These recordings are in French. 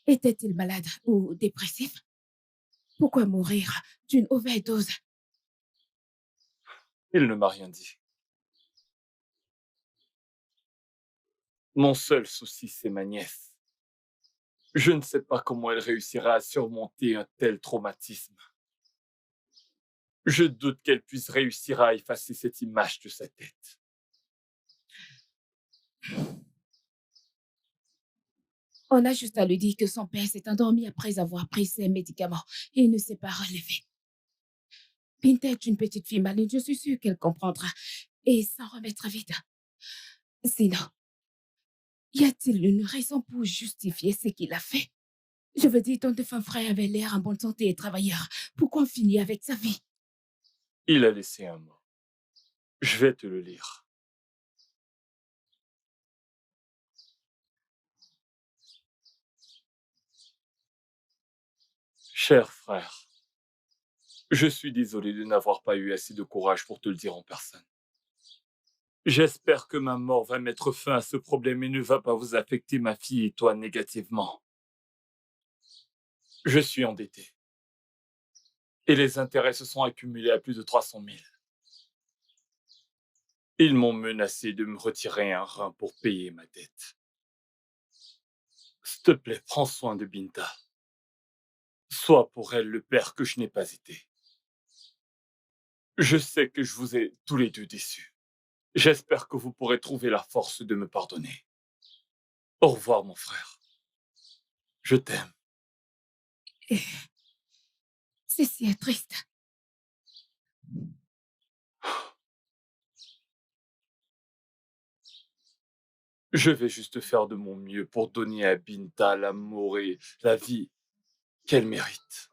Était-il malade ou dépressif? Pourquoi mourir d'une overdose? Il ne m'a rien dit. Mon seul souci, c'est ma nièce. Je ne sais pas comment elle réussira à surmonter un tel traumatisme. Je doute qu'elle puisse réussir à effacer cette image de sa tête. On a juste à lui dire que son père s'est endormi après avoir pris ses médicaments et il ne s'est pas relevé. Binta est une petite fille maligne, je suis sûre qu'elle comprendra et s'en remettra vite. Sinon, y a-t-il une raison pour justifier ce qu'il a fait? Je veux dire, ton défunt frère avait l'air en bonne santé et travailleur. Pourquoi on finit avec sa vie? Il a laissé un mot. Je vais te le lire. Cher frère, je suis désolé de n'avoir pas eu assez de courage pour te le dire en personne. J'espère que ma mort va mettre fin à ce problème et ne va pas vous affecter, ma fille et toi, négativement. Je suis endetté. Et les intérêts se sont accumulés à plus de 300 000. Ils m'ont menacé de me retirer un rein pour payer ma dette. S'il te plaît, prends soin de Binta. Sois pour elle le père que je n'ai pas été. Je sais que je vous ai tous les deux déçus. J'espère que vous pourrez trouver la force de me pardonner. Au revoir, mon frère. Je t'aime. Ceci est triste. Je vais juste faire de mon mieux pour donner à Binta l'amour et la vie qu'elle mérite.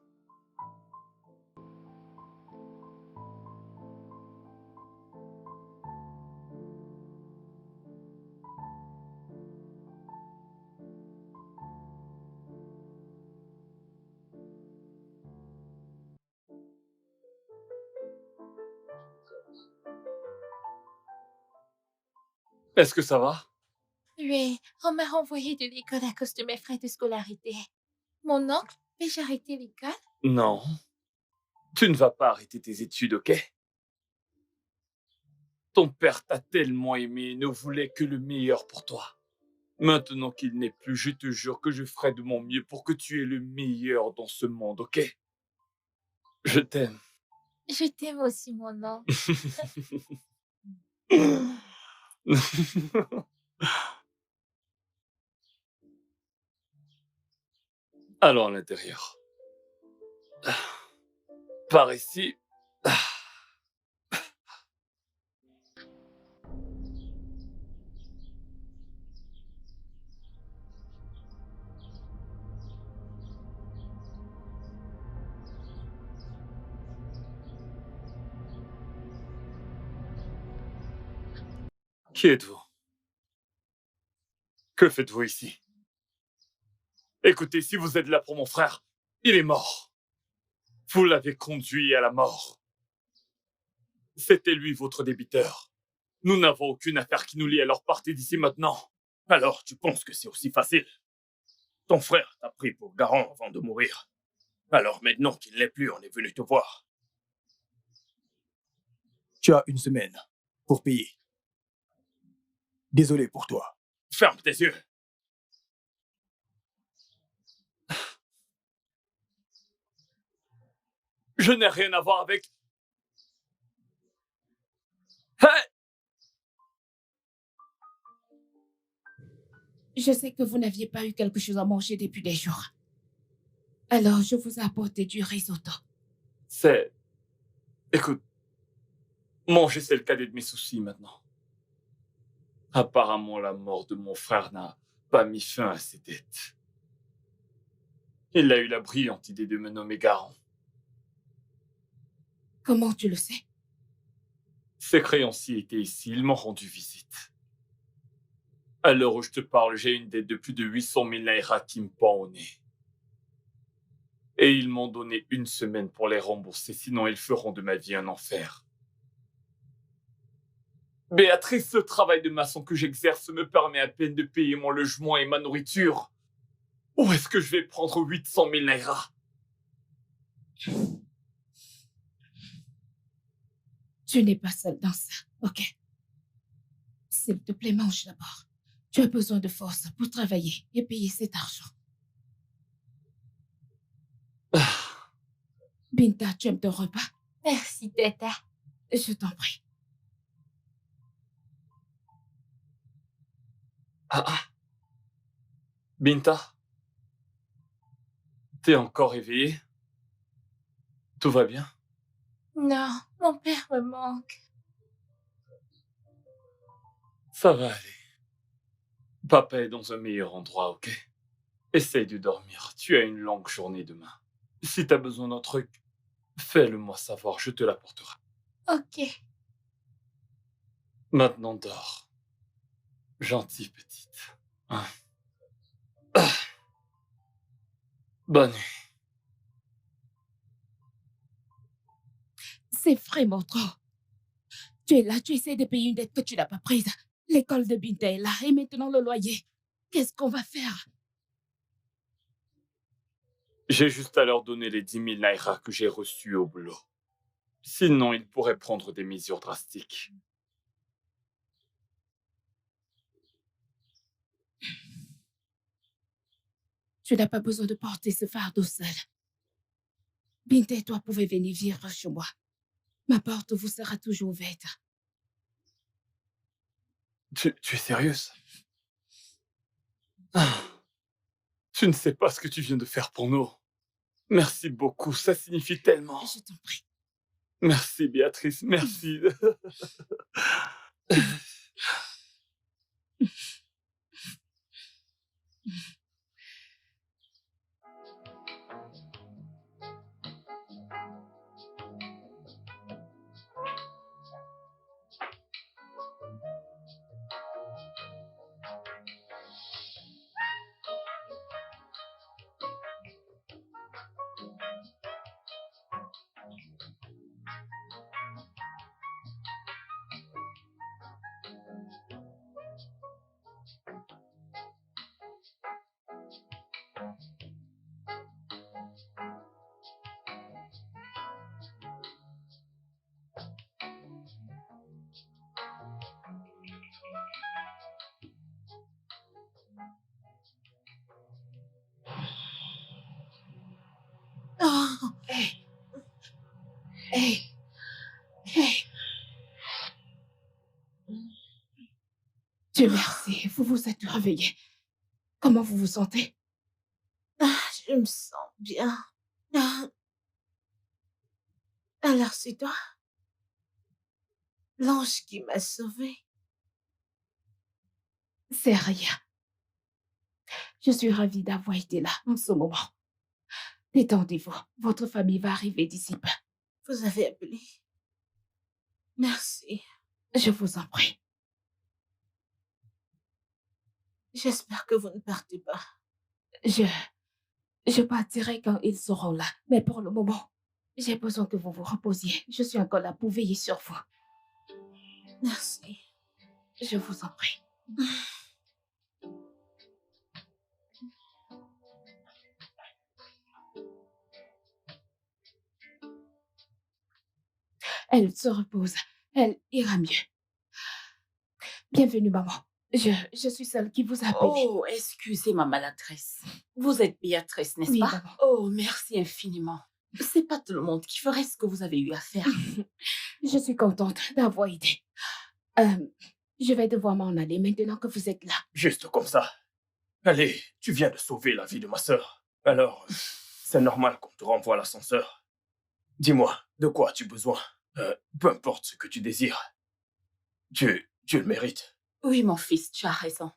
Est-ce que ça va? Oui, on m'a renvoyé de l'école à cause de mes frais de scolarité. Mon oncle, vais-je arrêter l'école? Non. Tu ne vas pas arrêter tes études, ok? Ton père t'a tellement aimé et ne voulait que le meilleur pour toi. Maintenant qu'il n'est plus, je te jure que je ferai de mon mieux pour que tu aies le meilleur dans ce monde, ok? Je t'aime. Je t'aime aussi, mon oncle. Allons à l'intérieur. Par ici. Qui êtes-vous? Que faites-vous ici? Écoutez, si vous êtes là pour mon frère, il est mort. Vous l'avez conduit à la mort. C'était lui votre débiteur. Nous n'avons aucune affaire qui nous lie, alors partez d'ici maintenant. Alors, tu penses que c'est aussi facile? Ton frère t'a pris pour garant avant de mourir. Alors maintenant qu'il l'est plus, on est venu te voir. Tu as 1 semaine pour payer. Désolé pour toi. Ferme tes yeux. Je n'ai rien à voir avec... Hey! Je sais que vous n'aviez pas eu quelque chose à manger depuis des jours. Alors, je vous ai apporté du risotto. C'est... Écoute, manger, c'est le cadet de mes soucis maintenant. Apparemment, la mort de mon frère n'a pas mis fin à ses dettes. Il a eu la brillante idée de me nommer garant. Comment tu le sais? Ses créanciers étaient ici, ils m'ont rendu visite. À l'heure où je te parle, j'ai une dette de plus de 800 000 naira qui me pend au nez. Et ils m'ont donné 1 semaine pour les rembourser, sinon ils feront de ma vie un enfer. Béatrice, ce travail de maçon que j'exerce me permet à peine de payer mon logement et ma nourriture. Où est-ce que je vais prendre 800 000 naira? Tu n'es pas seul dans ça, ok? S'il te plaît, mange d'abord. Tu as besoin de force pour travailler et payer cet argent. Binta, tu aimes ton repas? Merci, Tata. Je t'en prie. Binta, t'es encore éveillée? Tout va bien? Non, mon père me manque. Ça va aller. Papa est dans un meilleur endroit, ok? Essaye de dormir. Tu as une longue journée demain. Si t'as besoin d'un truc, fais-le-moi savoir, je te l'apporterai. Ok. Maintenant, dors. Gentille petite. Hein. Bonne nuit. C'est vraiment trop. Tu es là, tu essaies de payer une dette que tu n'as pas prise. L'école de Binta est là et maintenant le loyer. Qu'est-ce qu'on va faire? J'ai juste à leur donner les 10 000 naira que j'ai reçus au boulot. Sinon, ils pourraient prendre des mesures drastiques. Tu n'as pas besoin de porter ce fardeau seul. Binta et toi pouvez venir vivre chez moi. Ma porte vous sera toujours ouverte. Tu es sérieuse? Tu ne sais pas ce que tu viens de faire pour nous. Merci beaucoup, ça signifie tellement. Je t'en prie. Merci Béatrice, merci. Oh, hey. Hey. Hey. Dieu merci, vous vous êtes réveillé. Comment vous vous sentez? Je me sens bien. Alors c'est toi? L'ange qui m'a sauvée. C'est rien. Je suis ravie d'avoir été là en ce moment. Détendez-vous, votre famille va arriver d'ici peu. Vous avez appelé. Merci. Je vous en prie. J'espère que vous ne partez pas. Je partirai quand ils seront là. Mais pour le moment, j'ai besoin que vous vous reposiez. Je suis encore là pour veiller sur vous. Merci. Je vous en prie. Elle se repose. Elle ira mieux. Bienvenue, maman. Je suis celle qui vous a appelé. Oh, excusez ma maladresse. Vous êtes Béatrice, n'est-ce Oui, pas? maman. Oh, merci infiniment. C'est pas tout le monde qui ferait ce que vous avez eu à faire. Je suis contente d'avoir aidé. Je vais devoir m'en aller maintenant que vous êtes là. Juste comme ça. Allez, tu viens de sauver la vie de ma sœur. Alors, c'est normal qu'on te renvoie à l'ascenseur. Dis-moi, de quoi as-tu besoin? Peu importe ce que tu désires. Tu le mérites. Oui, mon fils, tu as raison.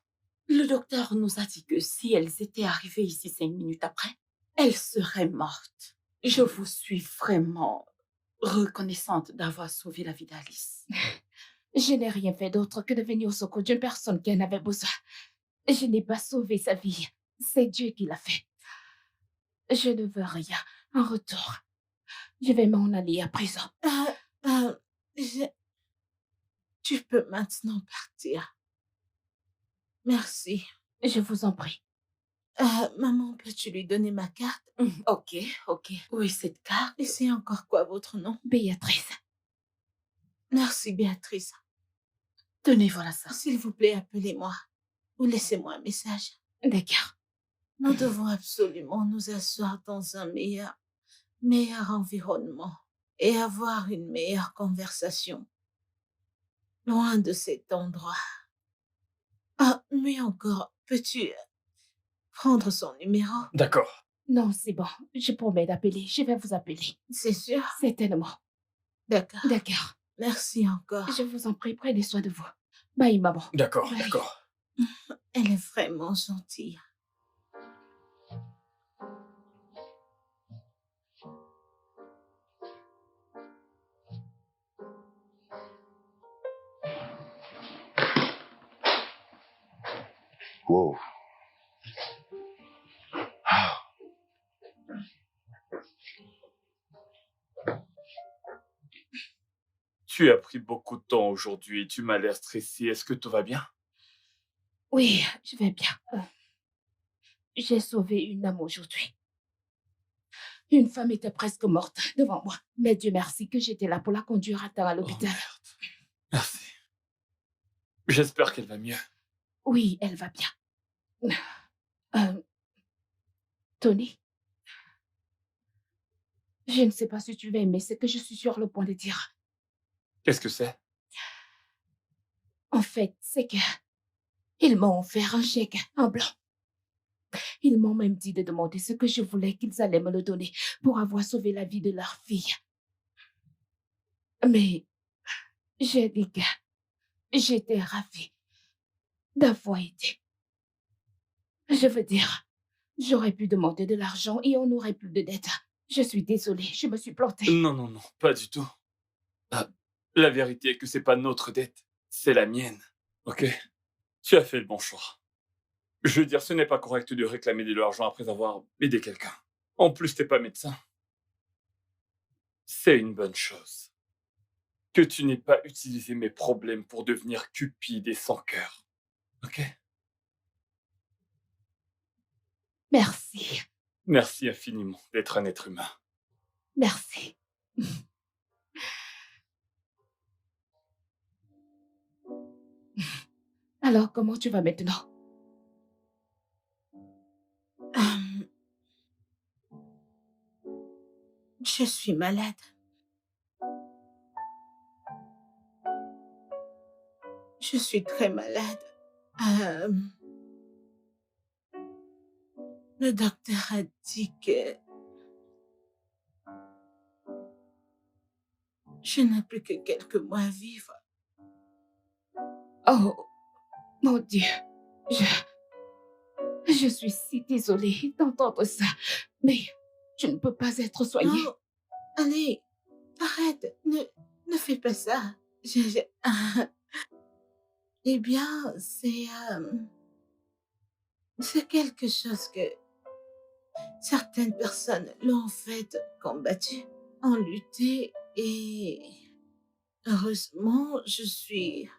Le docteur nous a dit que si elles étaient arrivées ici 5 minutes après, elles seraient mortes. Je vous suis vraiment reconnaissante d'avoir sauvé la vie d'Alice. Je n'ai rien fait d'autre que de venir au secours d'une personne qui en avait besoin. Je n'ai pas sauvé sa vie. C'est Dieu qui l'a fait. Je ne veux rien en retour. Je vais m'en aller à présent. Tu peux maintenant partir. Merci. Je vous en prie. Maman, peux-tu lui donner ma carte? Ok, ok. Oui, cette carte. Et c'est encore quoi votre nom? Béatrice. Merci, Béatrice. Tenez, voilà ça. S'il vous plaît, appelez-moi ou laissez-moi un message. D'accord. Nous devons absolument nous asseoir dans un meilleur environnement et avoir une meilleure conversation. Loin de cet endroit. Ah, mais encore, peux-tu prendre son numéro? D'accord. Non, c'est bon. Je promets d'appeler. Je vais vous appeler. C'est sûr? Certainement. D'accord. D'accord. Merci encore. Je vous en prie, prenez soin de vous. Bye, maman. D'accord, Bye. d'accord. Elle est vraiment gentille. Wow. Tu as pris beaucoup de temps aujourd'hui. Tu m'as l'air stressé. Est-ce que tout va bien? Oui, je vais bien. J'ai sauvé une âme aujourd'hui. Une femme était presque morte devant moi. Mais Dieu merci que j'étais là pour la conduire à temps à Oh l'hôpital. merde. Merci. J'espère qu'elle va mieux. Oui, elle va bien. Tony, je ne sais pas si tu vas aimer ce que je suis sur le point de dire. Qu'est-ce que c'est? En fait, c'est que ils m'ont offert un chèque en blanc. Ils m'ont même dit de demander ce que je voulais qu'ils allaient me le donner pour avoir sauvé la vie de leur fille. Mais j'ai dit que j'étais ravie d'avoir été. Je veux dire, j'aurais pu demander de l'argent et on n'aurait plus de dettes. Je suis désolée, je me suis plantée. Non, non, non, pas du tout. Ah, la vérité est que c'est pas notre dette, c'est la mienne. Ok? Tu as fait le bon choix. Je veux dire, ce n'est pas correct de réclamer de l'argent après avoir aidé quelqu'un. En plus, t'es pas médecin. C'est une bonne chose. Que tu n'aies pas utilisé mes problèmes pour devenir cupide et sans cœur. Ok? Merci, Merci infiniment d'être un être humain. merci. Alors, comment tu vas maintenant? Je suis malade. Je suis très malade. Le docteur a dit que je n'ai plus que quelques mois à vivre. Oh, mon Dieu, je suis si désolée d'entendre ça, mais je ne peux pas être soignée. Non, allez, arrête, ne fais pas ça. Eh bien, c'est quelque chose que certaines personnes l'ont fait, combattu, ont lutté et heureusement, je suis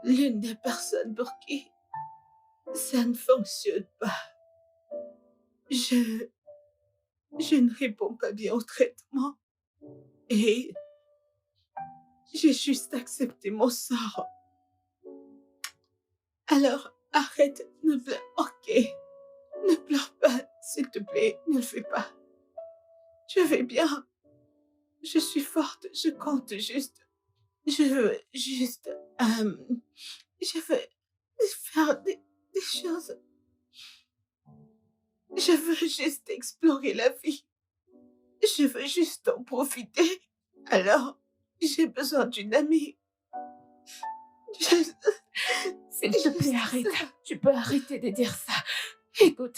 l'une des personnes pour qui ça ne fonctionne pas. Je ne réponds pas bien au traitement et j'ai juste accepté mon sort. Alors, arrête, ne pleure, ok. Ne pleure pas, s'il te plaît, ne le fais pas. Je vais bien. Je suis forte, je compte juste. Je veux juste... je veux faire des choses. Je veux juste explorer la vie. Je veux juste en profiter. Alors, j'ai besoin d'une amie. S'il te plaît, arrête. Tu peux arrêter de dire ça. Écoute,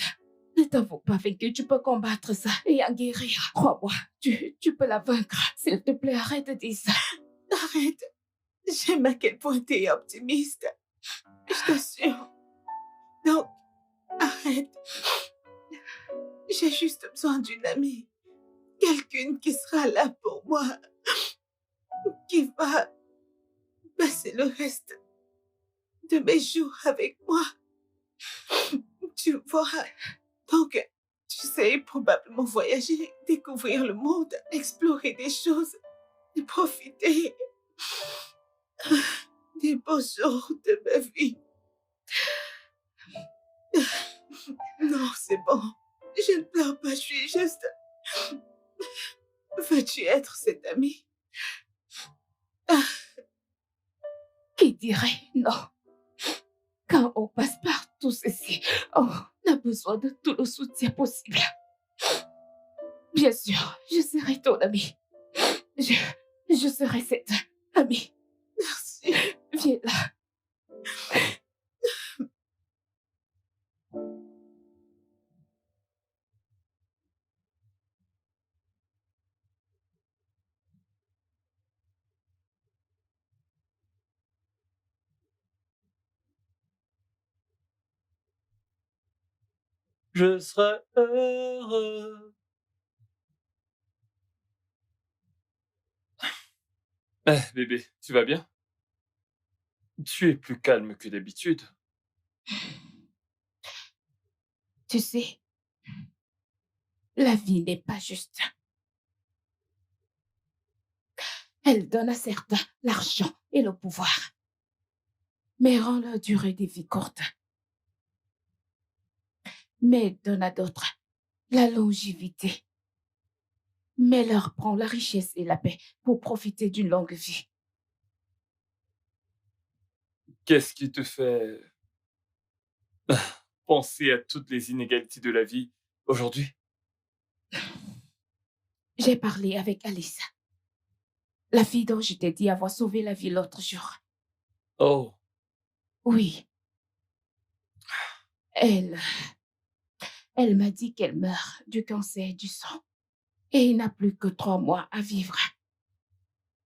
ne t'invoque pas vaincu. Tu peux combattre ça et en guérir. Crois-moi, tu peux la vaincre. S'il te plaît, arrête de dire ça. Arrête. J'aime à quel point t'es optimiste. Je t'assure. Donc, arrête. J'ai juste besoin d'une amie. Quelqu'une qui sera là pour moi. Qui va passer le reste de mes jours avec moi. Tu vois, donc, tu sais probablement voyager, découvrir le monde, explorer des choses et profiter des beaux jours de ma vie. Non, c'est bon. Je ne pleure pas, je suis juste... Veux-tu être cet ami? Qui dirait non? Quand on passe par tout ceci, on a besoin de tout le soutien possible. Bien sûr, je serai ton ami. Je serai cette amie. Merci. Viens là. Je serai heureux. Bébé, tu vas bien? Tu es plus calme que d'habitude. Tu sais, la vie n'est pas juste. Elle donne à certains l'argent et le pouvoir, mais rend la durée des vies courte. Mais donne à d'autres la longévité, mais leur prend la richesse et la paix pour profiter d'une longue vie. Qu'est-ce qui te fait penser à toutes les inégalités de la vie aujourd'hui? J'ai parlé avec Alice, la fille dont je t'ai dit avoir sauvé la vie l'autre jour. Oh, Oui, elle m'a dit qu'elle meurt du cancer du sang et il n'a plus que 3 mois à vivre.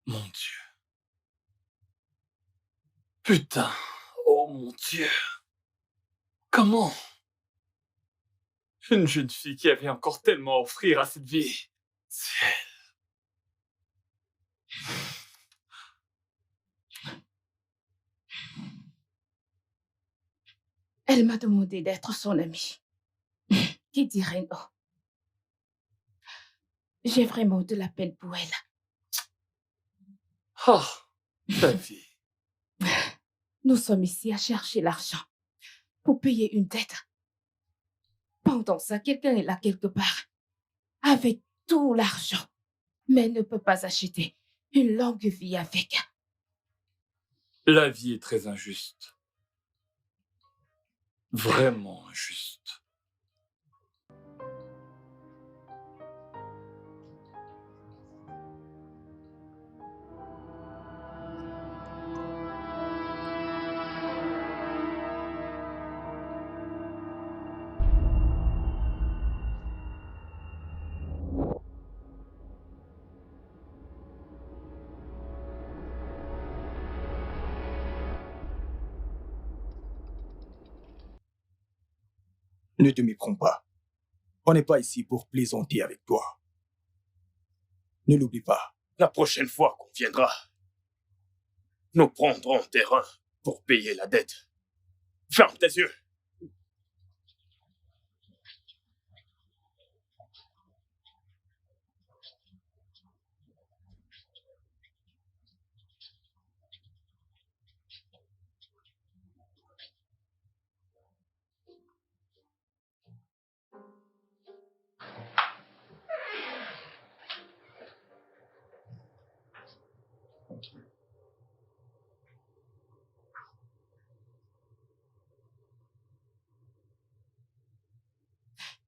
mon Dieu. Putain, oh mon Dieu. Comment? Une jeune fille qui avait encore tellement à offrir à cette vie. C'est Elle m'a demandé d'être son amie. Qui dirait non? J'ai vraiment de la peine pour elle. Ah, ta vie. Nous sommes ici à chercher l'argent pour payer une dette. Pendant ça, quelqu'un est là quelque part, avec tout l'argent, mais ne peut pas acheter une longue vie avec. La vie est très injuste. Vraiment injuste. Ne te méprends pas. On n'est pas ici pour plaisanter avec toi. Ne l'oublie pas. La prochaine fois qu'on viendra, nous prendrons terrain pour payer la dette. Ferme tes yeux.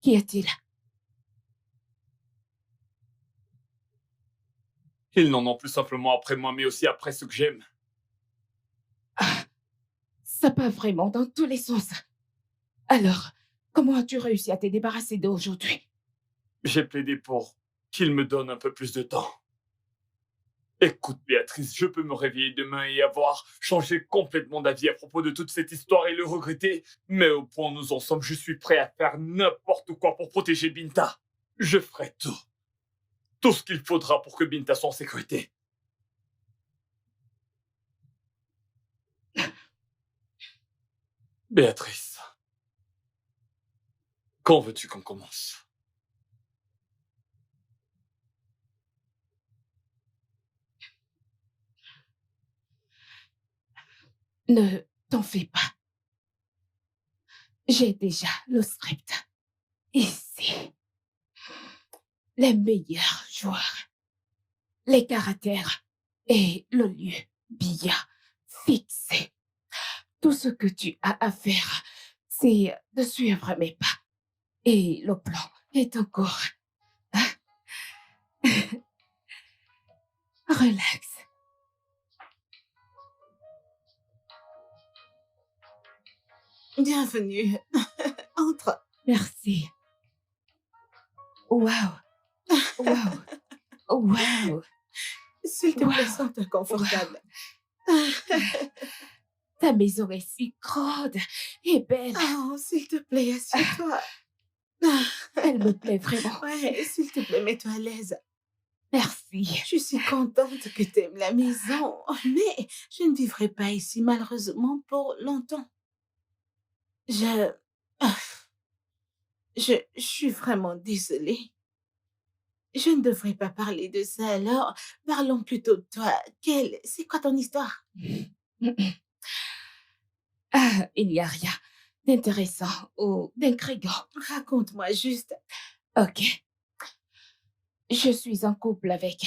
Qu'y a-t-il? Ils n'en ont plus simplement après moi, mais aussi après ceux que j'aime. Ça part vraiment dans tous les sens. Alors, comment as-tu réussi à te débarrasser d'eux aujourd'hui? J'ai plaidé pour qu'ils me donnent un peu plus de temps. Écoute, Béatrice, je peux me réveiller demain et avoir changé complètement d'avis à propos de toute cette histoire et le regretter, mais au point où nous en sommes, je suis prêt à faire n'importe quoi pour protéger Binta. Je ferai tout. Tout ce qu'il faudra pour que Binta soit en sécurité. Béatrice, Quand veux-tu qu'on commence? Ne t'en fais pas. J'ai déjà le script. Ici, les meilleurs joueurs, les caractères et le lieu bien fixé. Tout ce que tu as à faire, c'est de suivre mes pas. Et le plan est encore... Relax. Bienvenue. Entre. Merci. Waouh. Waouh. Waouh. S'il te plaît, Wow. sens-toi confortable. Ta maison est si grande et belle. Oh, s'il te plaît, assieds-toi. Elle me plaît vraiment. Ouais, s'il te plaît, mets-toi à l'aise. Merci. Je suis contente que tu aimes la maison, mais je ne vivrai pas ici malheureusement pour longtemps. Je... ah, je suis vraiment désolée. Je ne devrais pas parler de ça alors. Parlons plutôt de toi. C'est quoi ton histoire? Ah, il n'y a rien d'intéressant ou d'intriguant. Raconte-moi juste. Ok. Je suis en couple avec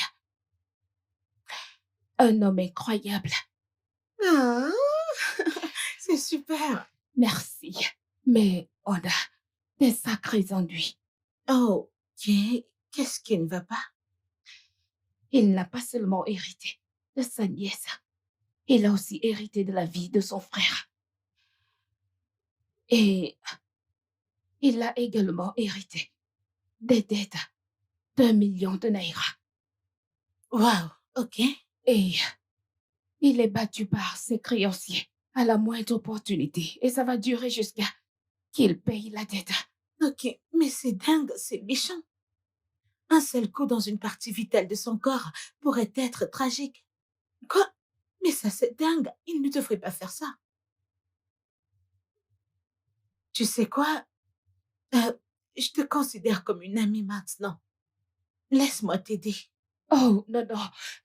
un homme incroyable. Ah, c'est super. Merci. Mais on a des sacrés ennuis. Oh, ok. Qu'est-ce qui ne va pas? Il n'a pas seulement hérité de sa nièce, il a aussi hérité de la vie de son frère. Et il a également hérité des dettes d'1 million de naira. Wow, ok. Et il est battu par ses créanciers à la moindre opportunité. Et ça va durer jusqu'à qu'il paye la dette. Ok, mais c'est dingue, c'est méchant. Un seul coup dans une partie vitale de son corps pourrait être tragique. Quoi? Mais ça, c'est dingue. Il ne devrait pas faire ça. Tu sais quoi? Euh, je te considère comme une amie maintenant. Laisse-moi t'aider. Oh, non, non,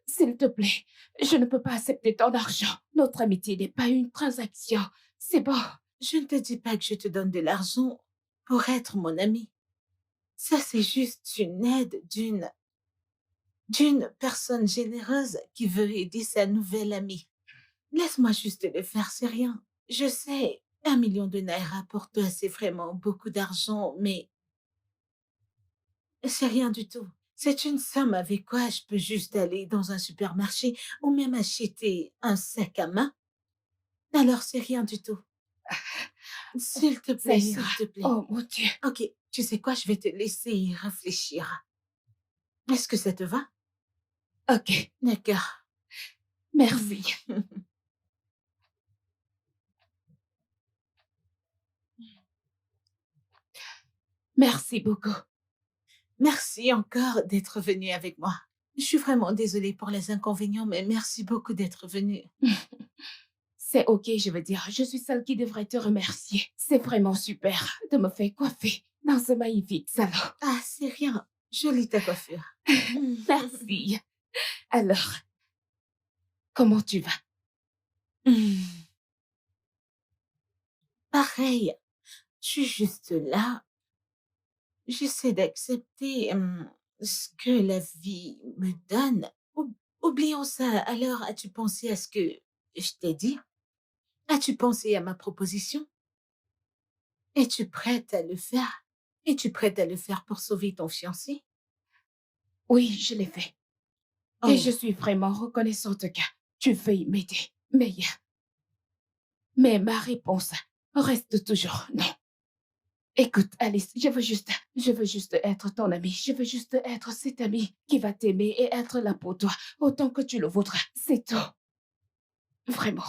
s'il te plaît, je ne peux pas accepter ton argent. Notre amitié n'est pas une transaction. C'est bon. Je ne te dis pas que je te donne de l'argent pour être mon ami. Ça, c'est juste une aide d'une personne généreuse qui veut aider sa nouvelle amie. Laisse-moi juste le faire, c'est rien. Je sais, 1 million de naira pour toi, c'est vraiment beaucoup d'argent, mais c'est rien du tout. C'est une somme avec quoi je peux juste aller dans un supermarché ou même acheter un sac à main. Alors, c'est rien du tout. S'il te Ça plaît, s'il ira. te plaît. Oh, mon Dieu. Ok, tu sais quoi, je vais te laisser y réfléchir. Est-ce que ça te va? Ok, D'accord. merci. Merci beaucoup. Merci encore d'être venu avec moi. Je suis vraiment désolée pour les inconvénients, mais merci beaucoup d'être venu. C'est ok, je veux dire. Je suis celle qui devrait te remercier. C'est vraiment super de me faire coiffer dans ce magnifique salon. Ah, c'est rien. Jolie ta coiffure. Merci. Alors, comment tu vas? Pareil, je suis juste là. J'essaie d'accepter ce que la vie me donne. Oublions ça. Alors, as-tu pensé à ce que je t'ai dit? As-tu pensé à ma proposition? Es-tu prête à le faire? Es-tu prête à le faire pour sauver ton fiancé? Oui, je l'ai fait. Et je suis vraiment reconnaissante que tu veuilles m'aider. Mais ma réponse reste toujours non. Écoute, Alice, je veux juste être ton amie. Je veux juste être cette amie qui va t'aimer et être là pour toi autant que tu le voudras. C'est tout. Vraiment.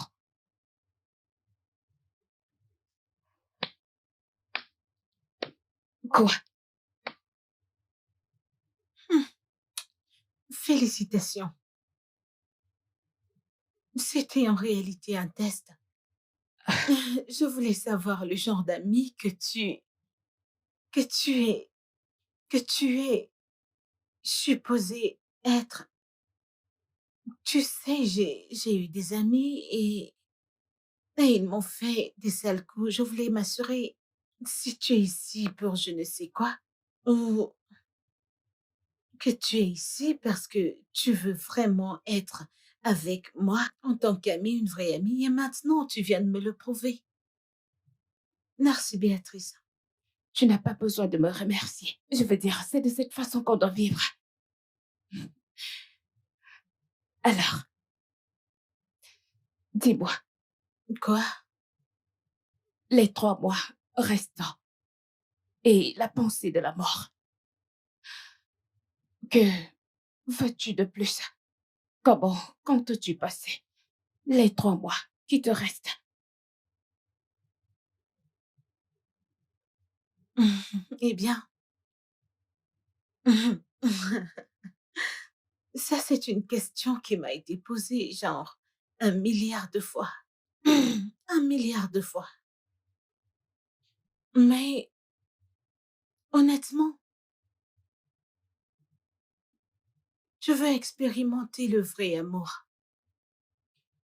Quoi? Félicitations. C'était en réalité un test. Je voulais savoir le genre d'ami que tu es supposé être. Tu sais, j'ai eu des amis et ils m'ont fait des sales coups. Je voulais m'assurer si tu es ici pour je ne sais quoi ou que tu es ici parce que tu veux vraiment être avec moi en tant qu'amie, une vraie amie, et maintenant tu viens de me le prouver. Merci, Béatrice. Tu n'as pas besoin de me remercier. Je veux dire, c'est de cette façon qu'on doit vivre. Alors, dis-moi, Quoi? les 3 mois restants et la pensée de la mort. Que veux-tu de plus? Comment comptes-tu passer les 3 mois qui te restent? Eh bien, ça c'est une question qui m'a été posée genre 1 milliard de fois. 1 milliard de fois. Mais honnêtement, je veux expérimenter le vrai amour.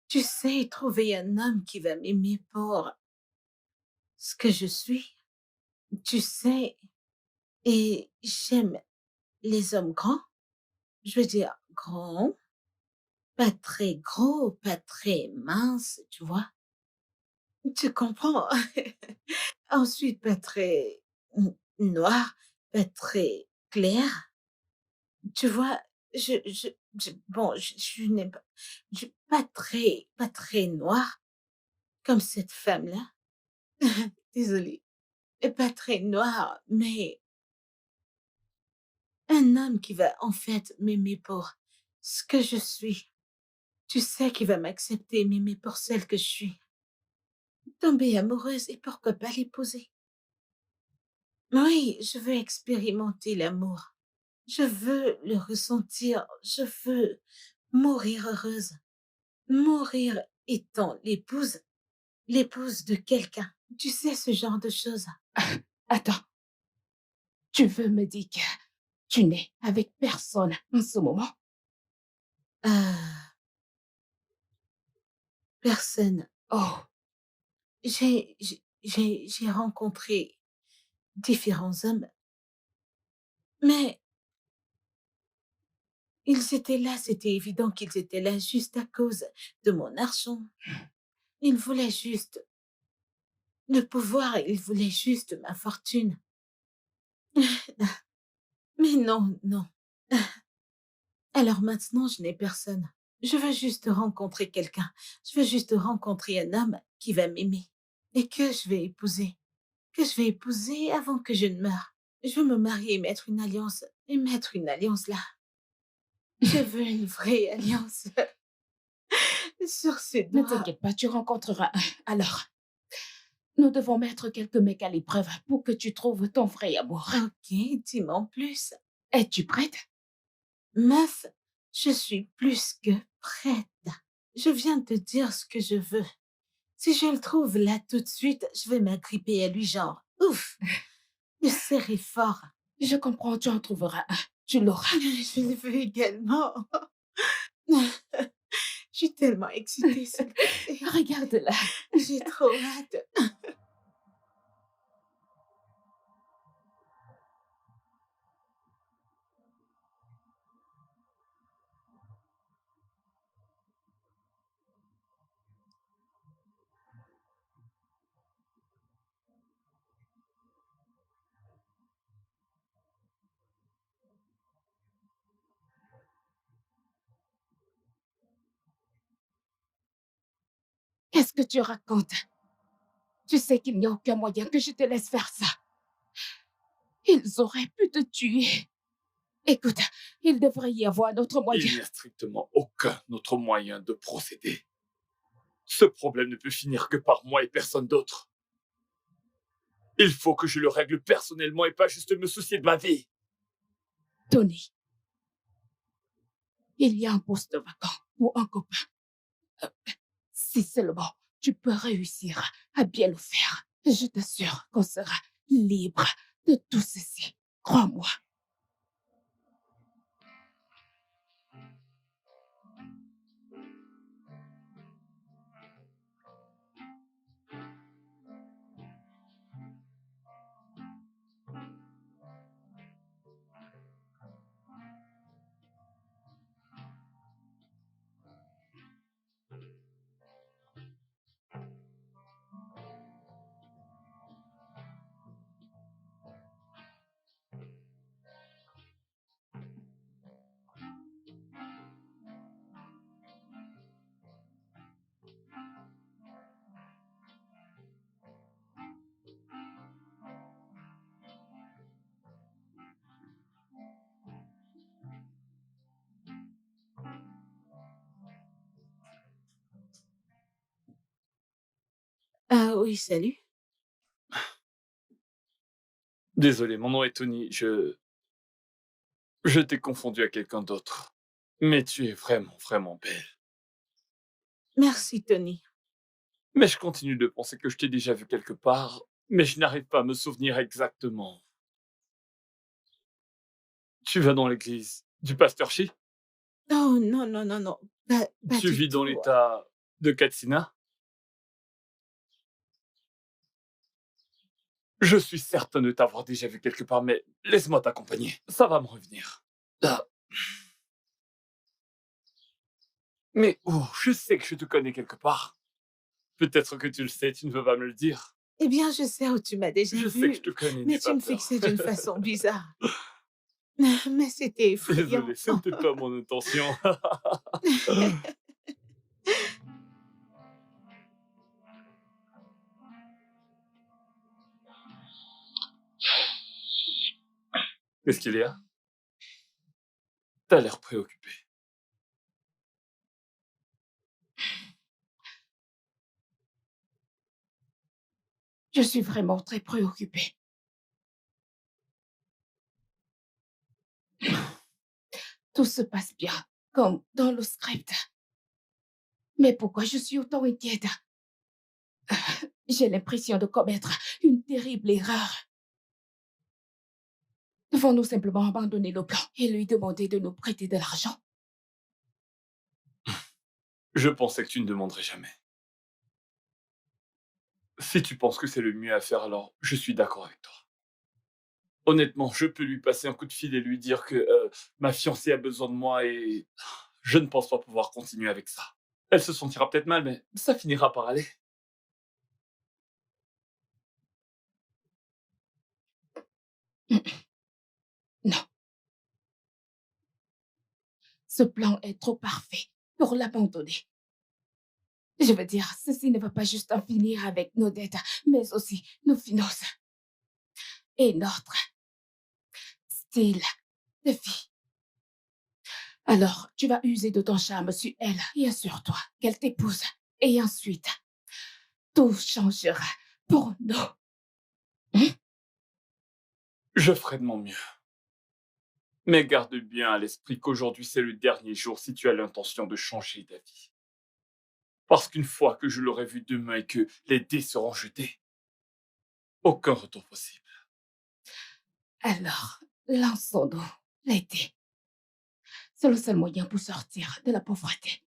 Tu sais, trouver un homme qui va m'aimer pour ce que je suis. Tu sais, et j'aime les hommes grands. Je veux dire grands, pas très gros, pas très minces, tu vois. Tu comprends? Ensuite, pas très noir, pas très clair. Tu vois, bon, je n'ai pas, pas très noir comme cette femme-là. Désolée. Et pas très noir, mais un homme qui va en fait m'aimer pour ce que je suis. Tu sais qu'il va m'accepter, m'aimer pour celle que je suis. Tomber amoureuse et pourquoi pas l'épouser. Oui, je veux expérimenter l'amour. Je veux le ressentir. Je veux mourir heureuse. Mourir étant l'épouse de quelqu'un. Tu sais, ce genre de choses. Attends, tu veux me dire que tu n'es avec personne en ce moment? Ah, personne. Oh, J'ai rencontré différents hommes, mais ils étaient là, c'était évident qu'ils étaient là juste à cause de mon argent. Ils voulaient juste le pouvoir, ils voulaient juste ma fortune. Mais non, non. Alors maintenant, je n'ai personne. Je veux juste rencontrer quelqu'un. Je veux juste rencontrer un homme qui va m'aimer et que je vais épouser. Que je vais épouser avant que je ne meure. Je veux me marier et mettre une alliance là. Je veux une vraie alliance sur ses ne doigts. t'inquiète pas, tu rencontreras un. Alors, nous devons mettre quelques mecs à l'épreuve pour que tu trouves ton vrai amour. Ok, dis-moi en plus. Es-tu prête? Meuf, je suis plus que prête. Je viens de te dire ce que je veux. Si je le trouve là tout de suite, je vais m'agripper à lui genre, ouf, le serrer fort. Je comprends, tu en trouveras un. Tu l'auras. Je le veux également. Je suis tellement excitée, s'il te plaît. Regarde-la. J'ai trop hâte. Qu'est-ce que tu racontes? Tu sais qu'il n'y a aucun moyen que je te laisse faire ça. Ils auraient pu te tuer. Écoute, il devrait y avoir un autre moyen. Il n'y a strictement aucun autre moyen de procéder. Ce problème ne peut finir que par moi et personne d'autre. Il faut que je le règle personnellement et pas juste me soucier de ma vie. Tony, il y a un poste vacant pour un copain. Si seulement tu peux réussir à bien le faire, je t'assure qu'on sera libre de tout ceci. Crois-moi. Ah oui, salut. Désolé, mon nom est Tony. Je t'ai confondu à quelqu'un d'autre. Mais tu es vraiment, vraiment belle. Merci, Tony. Mais je continue de penser que je t'ai déjà vu quelque part, mais je n'arrive pas à me souvenir exactement. Tu vas dans l'église du pasteur Shi? Oh non, non, non, non. Pas Tu du vis dans tout. l'état de Katsina? Je suis certain de t'avoir déjà vu quelque part, mais laisse-moi t'accompagner. Ça va me revenir. Ah. Mais oh, je sais que je te connais quelque part. Peut-être que tu le sais, tu ne veux pas me le dire. Eh bien, je sais où tu m'as déjà Je sais que je vu, te connais, mais n'aie tu pas me peur. fixais d'une façon bizarre. Mais c'était effrayant. Désolé, ce n'était pas mon intention. Qu'est-ce qu'il y a? T'as l'air préoccupé. Je suis vraiment très préoccupée. Tout se passe bien, comme dans le script. Mais pourquoi je suis autant inquiète? J'ai l'impression de commettre une terrible erreur. Devons-nous simplement abandonner le plan et lui demander de nous prêter de l'argent? Je pensais que tu ne demanderais jamais. Si tu penses que c'est le mieux à faire, alors je suis d'accord avec toi. Honnêtement, je peux lui passer un coup de fil et lui dire que ma fiancée a besoin de moi et je ne pense pas pouvoir continuer avec ça. Elle se sentira peut-être mal, mais ça finira par aller. Non, ce plan est trop parfait pour l'abandonner. Je veux dire, ceci ne va pas juste en finir avec nos dettes, mais aussi nos finances et notre style de vie. Alors, tu vas user de ton charme sur elle et assure-toi qu'elle t'épouse. Et ensuite, tout changera pour nous. Je ferai de mon mieux. Mais garde bien à l'esprit qu'aujourd'hui c'est le dernier jour si tu as l'intention de changer d'avis. Parce qu'une fois que je l'aurai vu demain et que les dés seront jetés, aucun retour possible. Alors, lançons-nous l'été. C'est le seul moyen pour sortir de la pauvreté.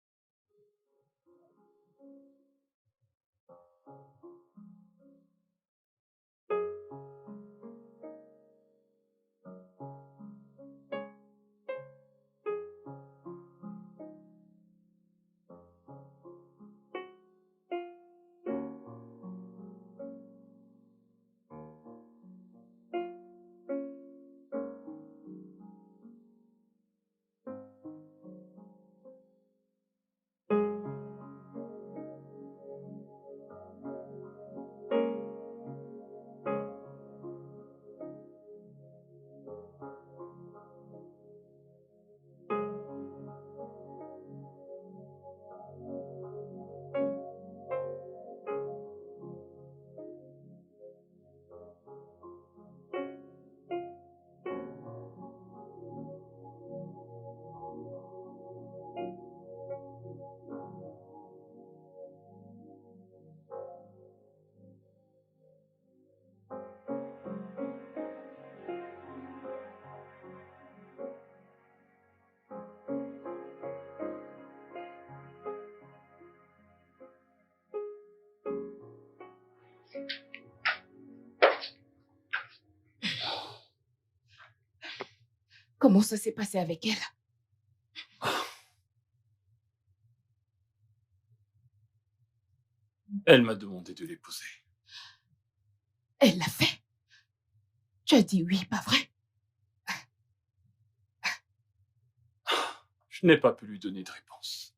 Comment ça s'est passé avec elle? Elle m'a demandé de l'épouser. Elle l'a fait. Tu as dit oui, pas vrai? Je n'ai pas pu lui donner de réponse.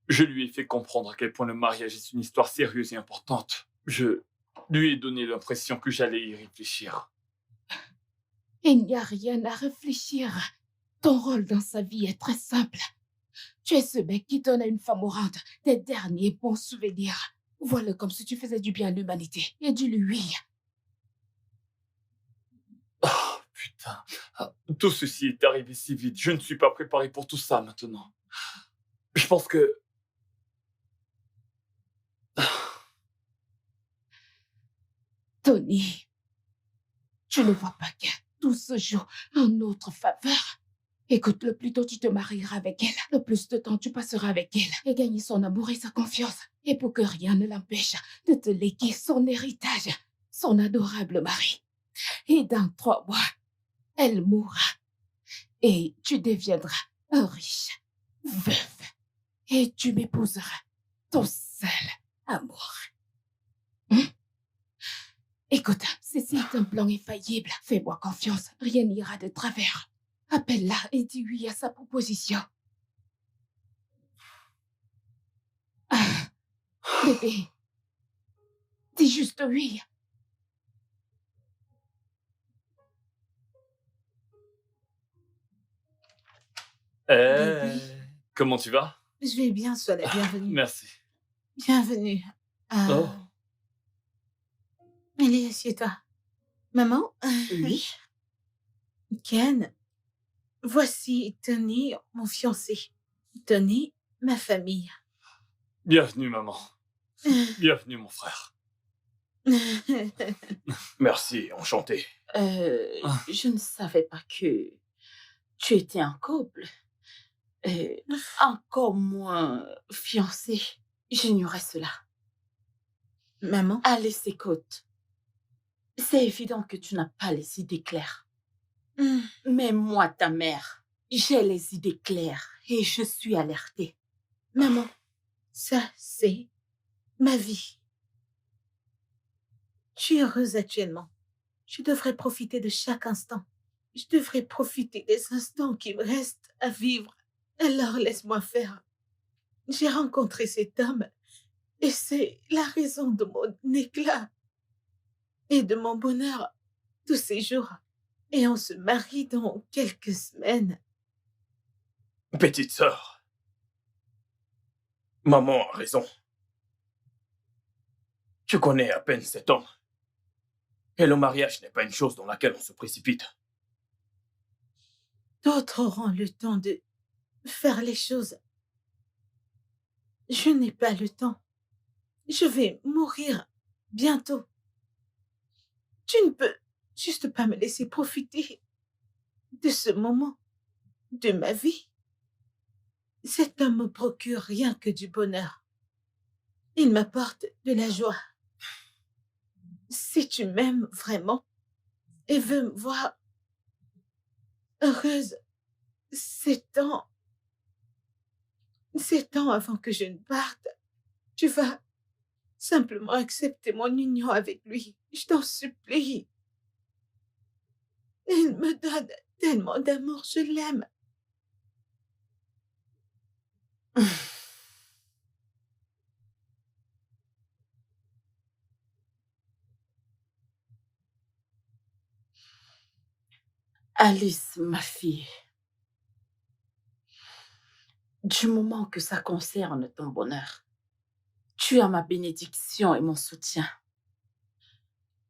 Je lui ai fait comprendre à quel point le mariage est une histoire sérieuse et importante. Je lui ai donné l'impression que j'allais y réfléchir. Il n'y a rien à réfléchir. Ton rôle dans sa vie est très simple. Tu es ce mec qui donne à une femme mourante des derniers bons souvenirs. Vois-le comme si tu faisais du bien à l'humanité. Et dis-lui oui. Oh, putain. Tout ceci est arrivé si vite. Je ne suis pas préparé pour tout ça maintenant. Je pense que... Tony, tu ne vois pas que tout se joue en notre faveur. Écoute, le plus tôt tu te marieras avec elle, le plus de temps tu passeras avec elle et gagner son amour et sa confiance. Et pour que rien ne l'empêche de te léguer son héritage, son adorable mari. Et dans 3 mois, elle mourra. Et tu deviendras un riche veuf. Et tu m'épouseras, ton seul amour. Écoute, ceci est un plan infaillible. Fais-moi confiance, rien n'ira de travers. Appelle-la et dis oui à sa proposition. Ah, bébé, dis juste oui. Bébé. Comment tu vas? Je vais bien, sois la bienvenue. Merci. Bienvenue. Oh. Allez, assieds-toi. Maman? Oui. Ken, voici Tony, mon fiancé. Tony, ma famille. Bienvenue, maman. Bienvenue, mon frère. Merci, enchanté. Je ne savais pas que tu étais en couple. Encore moins fiancé. J'ignorais cela. Maman? Alice, écoute. C'est évident que tu n'as pas les idées claires. Mais moi, ta mère, j'ai les idées claires et je suis alertée. Maman, ça, c'est ma vie. Je suis heureuse actuellement. Je devrais profiter de chaque instant. Je devrais profiter des instants qui me restent à vivre. Alors laisse-moi faire. J'ai rencontré cet homme et c'est la raison de mon éclat et de mon bonheur tous ces jours. Et on se marie dans quelques semaines. Petite sœur. Maman a raison. Tu connais à peine cet homme. Et le mariage n'est pas une chose dans laquelle on se précipite. D'autres auront le temps de faire les choses. Je n'ai pas le temps. Je vais mourir bientôt. Tu ne peux juste pas me laisser profiter de ce moment de ma vie. Cet homme me procure rien que du bonheur. Il m'apporte de la joie. Si tu m'aimes vraiment et veux me voir heureuse, c'est temps avant que je ne parte, tu vas simplement accepter mon union avec lui. Je t'en supplie. Il me donne tellement d'amour, je l'aime. Alice, ma fille, du moment que ça concerne ton bonheur, tu as ma bénédiction et mon soutien.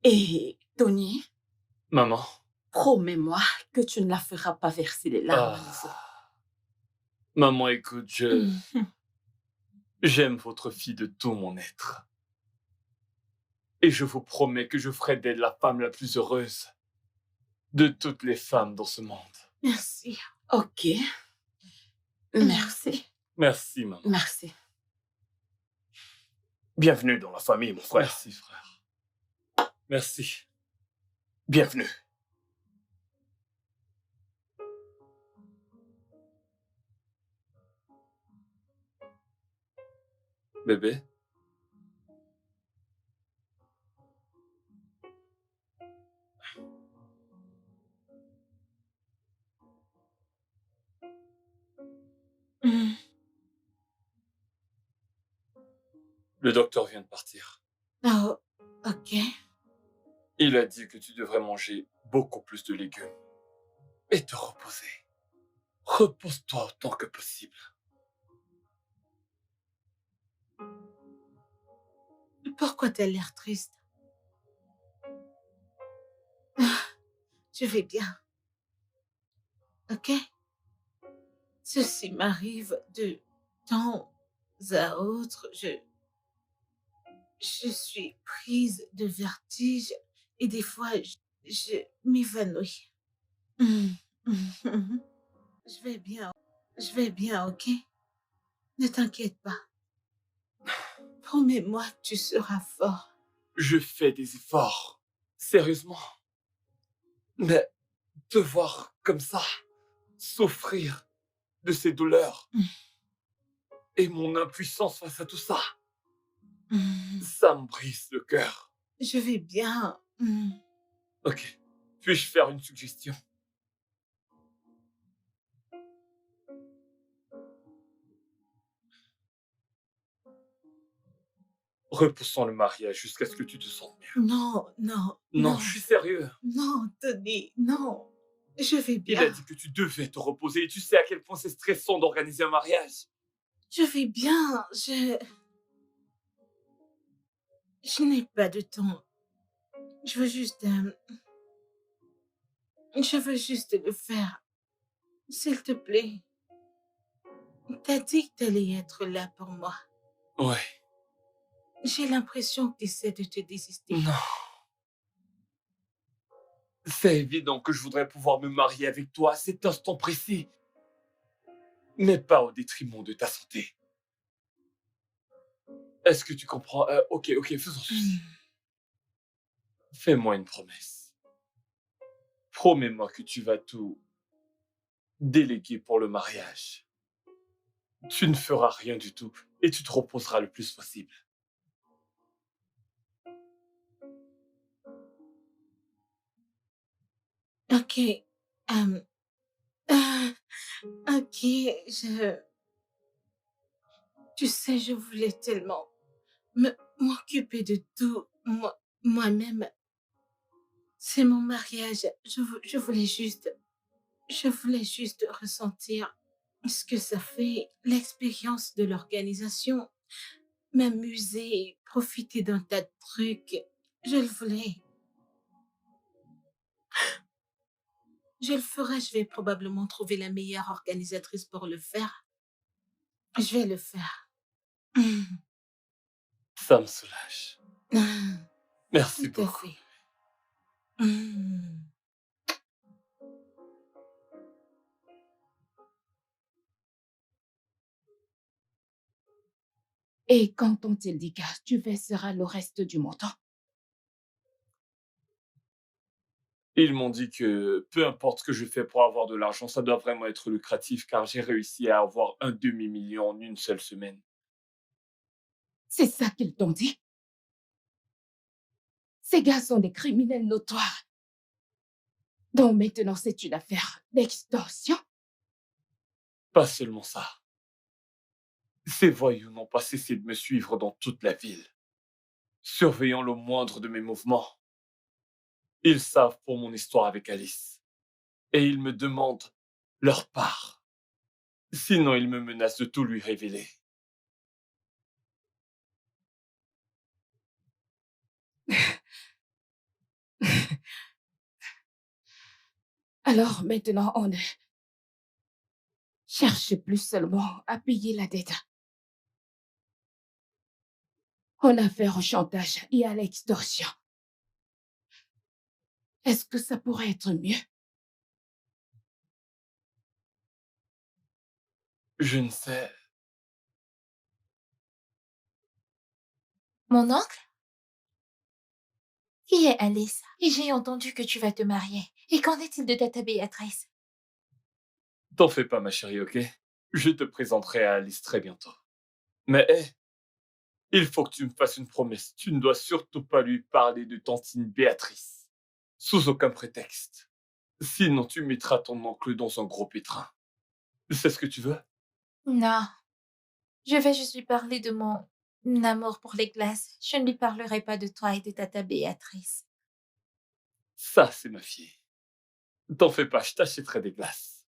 Et Tony, Maman. promets-moi que tu ne la feras pas verser les larmes à nouveau. Maman, écoute, j'aime votre fille de tout mon être. Et je vous promets que je ferai d'elle la femme la plus heureuse de toutes les femmes dans ce monde. Merci. Ok. Merci. Merci, maman. Merci. Bienvenue dans la famille, mon frère. Merci, frère. Merci. Bienvenue. Bébé, Hmm. le docteur vient de partir. Oh, ok. Il a dit que tu devrais manger beaucoup plus de légumes et te reposer. Repose-toi autant que possible. Pourquoi t'as l'air triste? Ah, je vais bien, ok? Ceci m'arrive de temps à autre. Je suis prise de vertige et des fois, je m'évanouis. Mhm. Mhm. Je vais bien. Je vais bien, ok? Ne t'inquiète pas. Promets-moi que tu seras fort. Je fais des efforts. Sérieusement. Mais te voir comme ça, souffrir de ces douleurs et mon impuissance face à tout ça, Mhm. ça me brise le cœur. Je vais bien. Mhm. Ok. Puis-je faire une suggestion? Repoussons le mariage jusqu'à ce que tu te sentes mieux. Non, non, Non, non, je suis sérieux. non, Tony, non. Je vais Il a bien. dit que tu devais te reposer et tu sais à quel point c'est stressant d'organiser un mariage. Je vais bien. Je n'ai pas de temps. Je veux juste. Je veux juste le faire. S'il te plaît. T'as dit que t'allais être là pour moi. Ouais. J'ai l'impression que t'essaies de te désister. Non. C'est évident que je voudrais pouvoir me marier avec toi à cet instant précis, mais pas au détriment de ta santé. Est-ce que tu comprends? Ok, faisons ceci. Fais-moi une promesse. Promets-moi que tu vas tout déléguer pour le mariage. Tu ne feras rien du tout et tu te reposeras le plus possible. Ok. euh, euh, ok, je... Tu sais, je voulais tellement m'occuper de tout moi-même. C'est mon mariage. Je voulais juste ressentir ce que ça fait, l'expérience de l'organisation, m'amuser, profiter d'un tas de trucs. Je le voulais. Je le ferai, je vais probablement trouver la meilleure organisatrice pour le faire. Je vais le faire. Ça me soulage. Merci Tout à beaucoup. fait. Mm. Et quand t'ont-ils dit que tu verseras le reste du montant? Ils m'ont dit que peu importe ce que je fais pour avoir de l'argent, ça doit vraiment être lucratif car j'ai réussi à avoir un demi-million en une seule semaine. C'est ça qu'ils t'ont dit? Ces gars sont des criminels notoires. Donc maintenant, c'est une affaire d'extorsion? Pas seulement ça. Ces voyous n'ont pas cessé de me suivre dans toute la ville, surveillant le moindre de mes mouvements. Ils savent pour mon histoire avec Alice. Et ils me demandent leur part. Sinon, ils me menacent de tout lui révéler. Alors maintenant, on ne cherche plus seulement à payer la dette. On a affaire au chantage et à l'extorsion. Est-ce que ça pourrait être mieux? Je ne sais. Mon oncle? Qui est Alice? Et j'ai entendu que tu vas te marier. Et qu'en est-il de ta Béatrice? T'en fais pas, ma chérie, ok? Je te présenterai à Alice très bientôt. Mais hé, Il faut que tu me fasses une promesse. Tu ne dois surtout pas lui parler de tantine Béatrice. Sous aucun prétexte. Sinon, tu mettras ton oncle dans un gros pétrin. C'est ce que tu veux? Non. Je vais juste lui parler de mon amour pour les glaces. Je ne lui parlerai pas de toi et de tata Béatrice. Ça, c'est ma fille. T'en fais pas, je t'achèterai des glaces.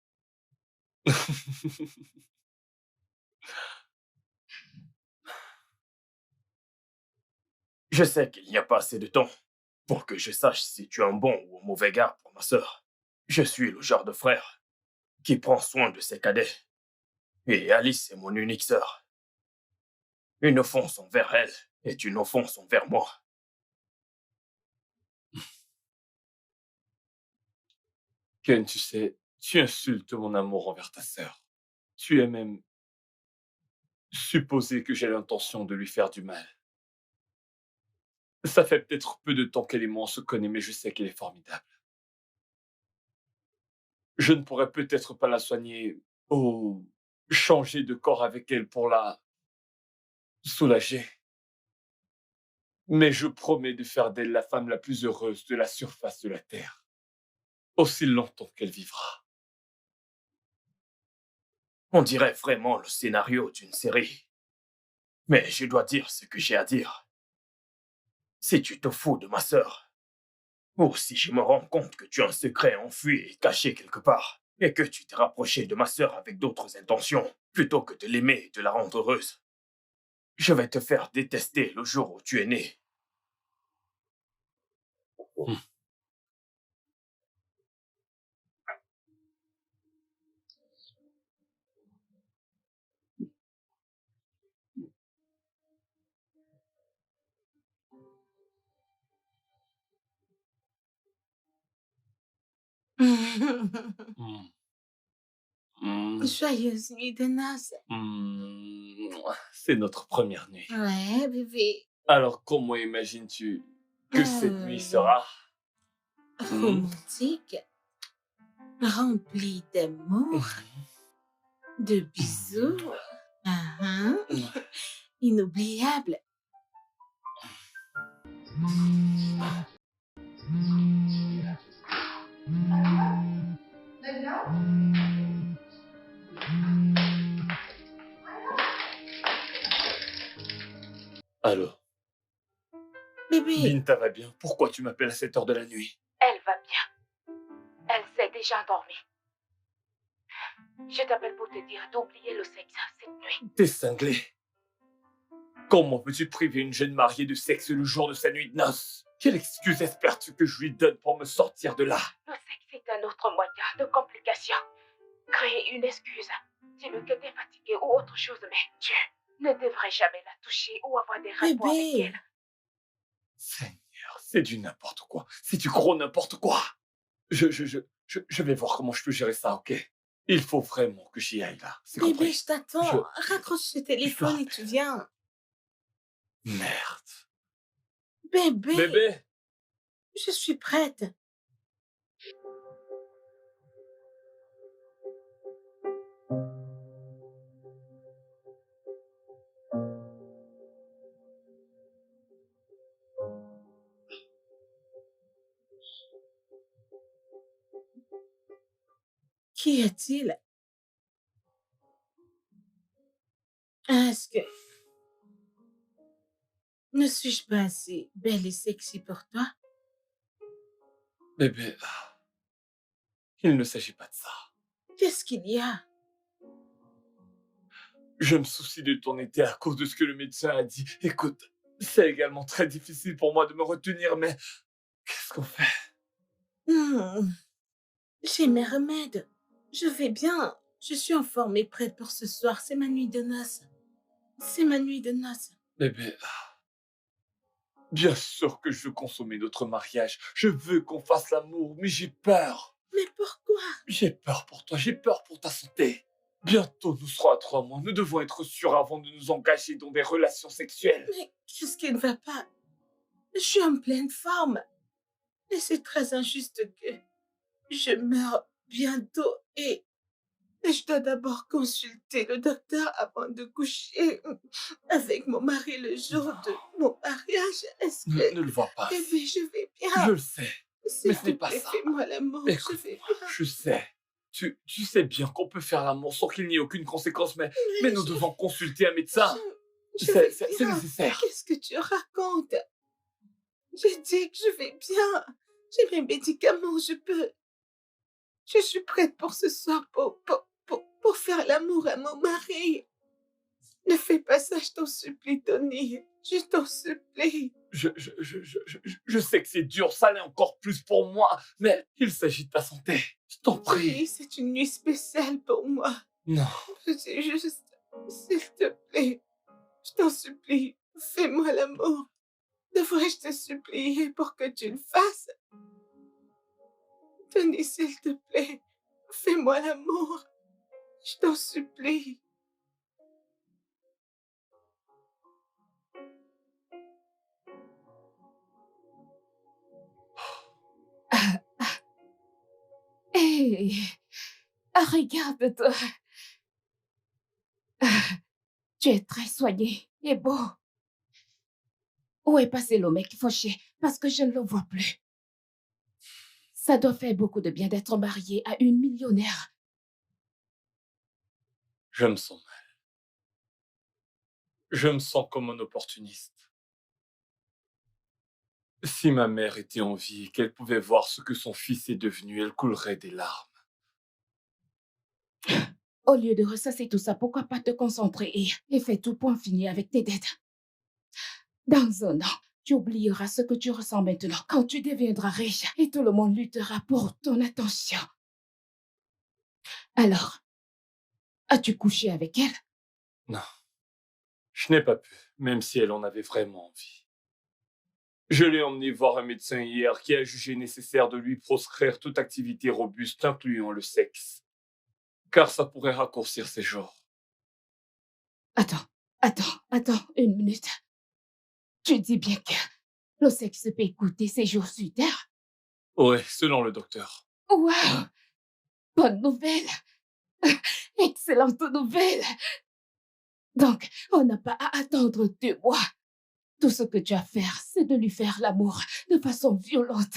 Je sais qu'il n'y a pas assez de temps pour que je sache si tu es un bon ou un mauvais gars pour ma sœur. Je suis le genre de frère qui prend soin de ses cadets. Et Alice est mon unique sœur. Une offense envers elle est une offense envers moi. Ken, tu sais, tu insultes mon amour envers ta sœur. Tu es même supposé que j'ai l'intention de lui faire du mal. Ça fait peut-être peu de temps qu'elle et moi on se connaît, mais je sais qu'elle est formidable. Je ne pourrais peut-être pas la soigner ou changer de corps avec elle pour la soulager. Mais je promets de faire d'elle la femme la plus heureuse de la surface de la Terre, aussi longtemps qu'elle vivra. On dirait vraiment le scénario d'une série. Mais je dois dire ce que j'ai à dire. Si tu te fous de ma sœur, ou si je me rends compte que tu as un secret enfui et caché quelque part, et que tu t'es rapproché de ma sœur avec d'autres intentions, plutôt que de l'aimer et de la rendre heureuse, je vais te faire détester le jour où tu es né. Joyeuse nuit de noces. C'est notre première nuit. Ouais, bébé. Alors, comment imagines-tu que cette nuit sera? Romantique, remplie d'amour, de bisous. Inoubliable. Alors, Bébé, Binta va bien. Pourquoi tu m'appelles à cette heure de la nuit? Elle va bien. Elle s'est déjà endormie. Je t'appelle pour te dire d'oublier le sexe cette nuit. T'es cinglé. Comment peux-tu priver une jeune mariée de sexe le jour de sa nuit de noces? Quelle excuse espères-tu que je lui donne pour me sortir de là? Le sexe est un autre moyen de complication. Créer une excuse. Dis-le que t'es fatigué ou autre chose, mais tu ne devrais jamais la toucher ou avoir des rapports avec bébé. elle. Seigneur, c'est du n'importe quoi. C'est du gros n'importe quoi. Je vais voir comment je peux gérer ça, ok? Il faut vraiment que j'y aille là. C'est Bébé, compris? je t'attends. Raccroche le téléphone et tu viens. Merde. Bébé, Bébé! je suis prête. Qu'y a-t-il? Est-ce que... Ne suis-je pas assez belle et sexy pour toi? Bébé, il ne s'agit pas de ça. Qu'est-ce qu'il y a? Je me soucie de ton été à cause de ce que le médecin a dit. Écoute, c'est également très difficile pour moi de me retenir, mais qu'est-ce qu'on fait? J'ai mes remèdes. Je vais bien. Je suis en forme et prête pour ce soir. C'est ma nuit de noces. C'est ma nuit de noces. Bébé, bien sûr que je veux consommer notre mariage. Je veux qu'on fasse l'amour, mais j'ai peur. Mais pourquoi? J'ai peur pour toi, j'ai peur pour ta santé. Bientôt, nous serons à 3 mois. Nous devons être sûrs avant de nous engager dans des relations sexuelles. Mais qu'est-ce qui ne va pas? Je suis en pleine forme. Et c'est très injuste que je meure bientôt et Mais je dois d'abord consulter le docteur avant de coucher avec mon mari le jour de mon mariage. Est-ce que... Ne le vois pas. Bébé, je vais Je bien. le sais. Mais S'il ce te n'est pas plaît, ça. fais-moi l'amour. Je Écoute, vais bien. je sais. Tu sais bien qu'on peut faire l'amour sans qu'il n'y ait aucune conséquence, mais nous devons consulter un médecin. Je vais C'est bien. nécessaire. Qu'est-ce que tu racontes? J'ai dit que je vais bien. J'ai mes médicaments, je peux... Je suis prête pour ce soir pour faire l'amour à mon mari. Ne fais pas ça, je t'en supplie, Tony. Je t'en supplie. Je sais que c'est dur, ça l'est encore plus pour moi, mais il s'agit de ta santé. Je t'en prie. Oui, c'est une nuit spéciale pour moi. Non. Je dis juste, s'il te plaît, je t'en supplie, fais-moi l'amour. Devrais-je te supplier pour que tu le fasses? Tony, s'il te plaît, fais-moi l'amour. Je t'en supplie. Hé, regarde-toi. Tu es très soigné et beau. Où est passé le mec fauché? Parce que je ne le vois plus. Ça doit faire beaucoup de bien d'être marié à une millionnaire. Je me sens mal. Je me sens comme un opportuniste. Si ma mère était en vie et qu'elle pouvait voir ce que son fils est devenu, elle coulerait des larmes. Au lieu de ressasser tout ça, pourquoi pas te concentrer et faire tout point fini avec tes dettes? Dans un an, tu oublieras ce que tu ressens maintenant quand tu deviendras riche et tout le monde luttera pour ton attention. Alors, as-tu couché avec elle? Non, je n'ai pas pu, même si elle en avait vraiment envie. Je l'ai emmenée voir un médecin hier qui a jugé nécessaire de lui proscrire toute activité robuste, incluant le sexe, car ça pourrait raccourcir ses jours. Attends, une minute. Tu dis bien que le sexe peut écouter ses jours sur Terre? Oui, selon le docteur. Waouh! Bonne nouvelle! Excellente nouvelle! Donc, on n'a pas à attendre 2 mois. Tout ce que tu as à faire, c'est de lui faire l'amour de façon violente.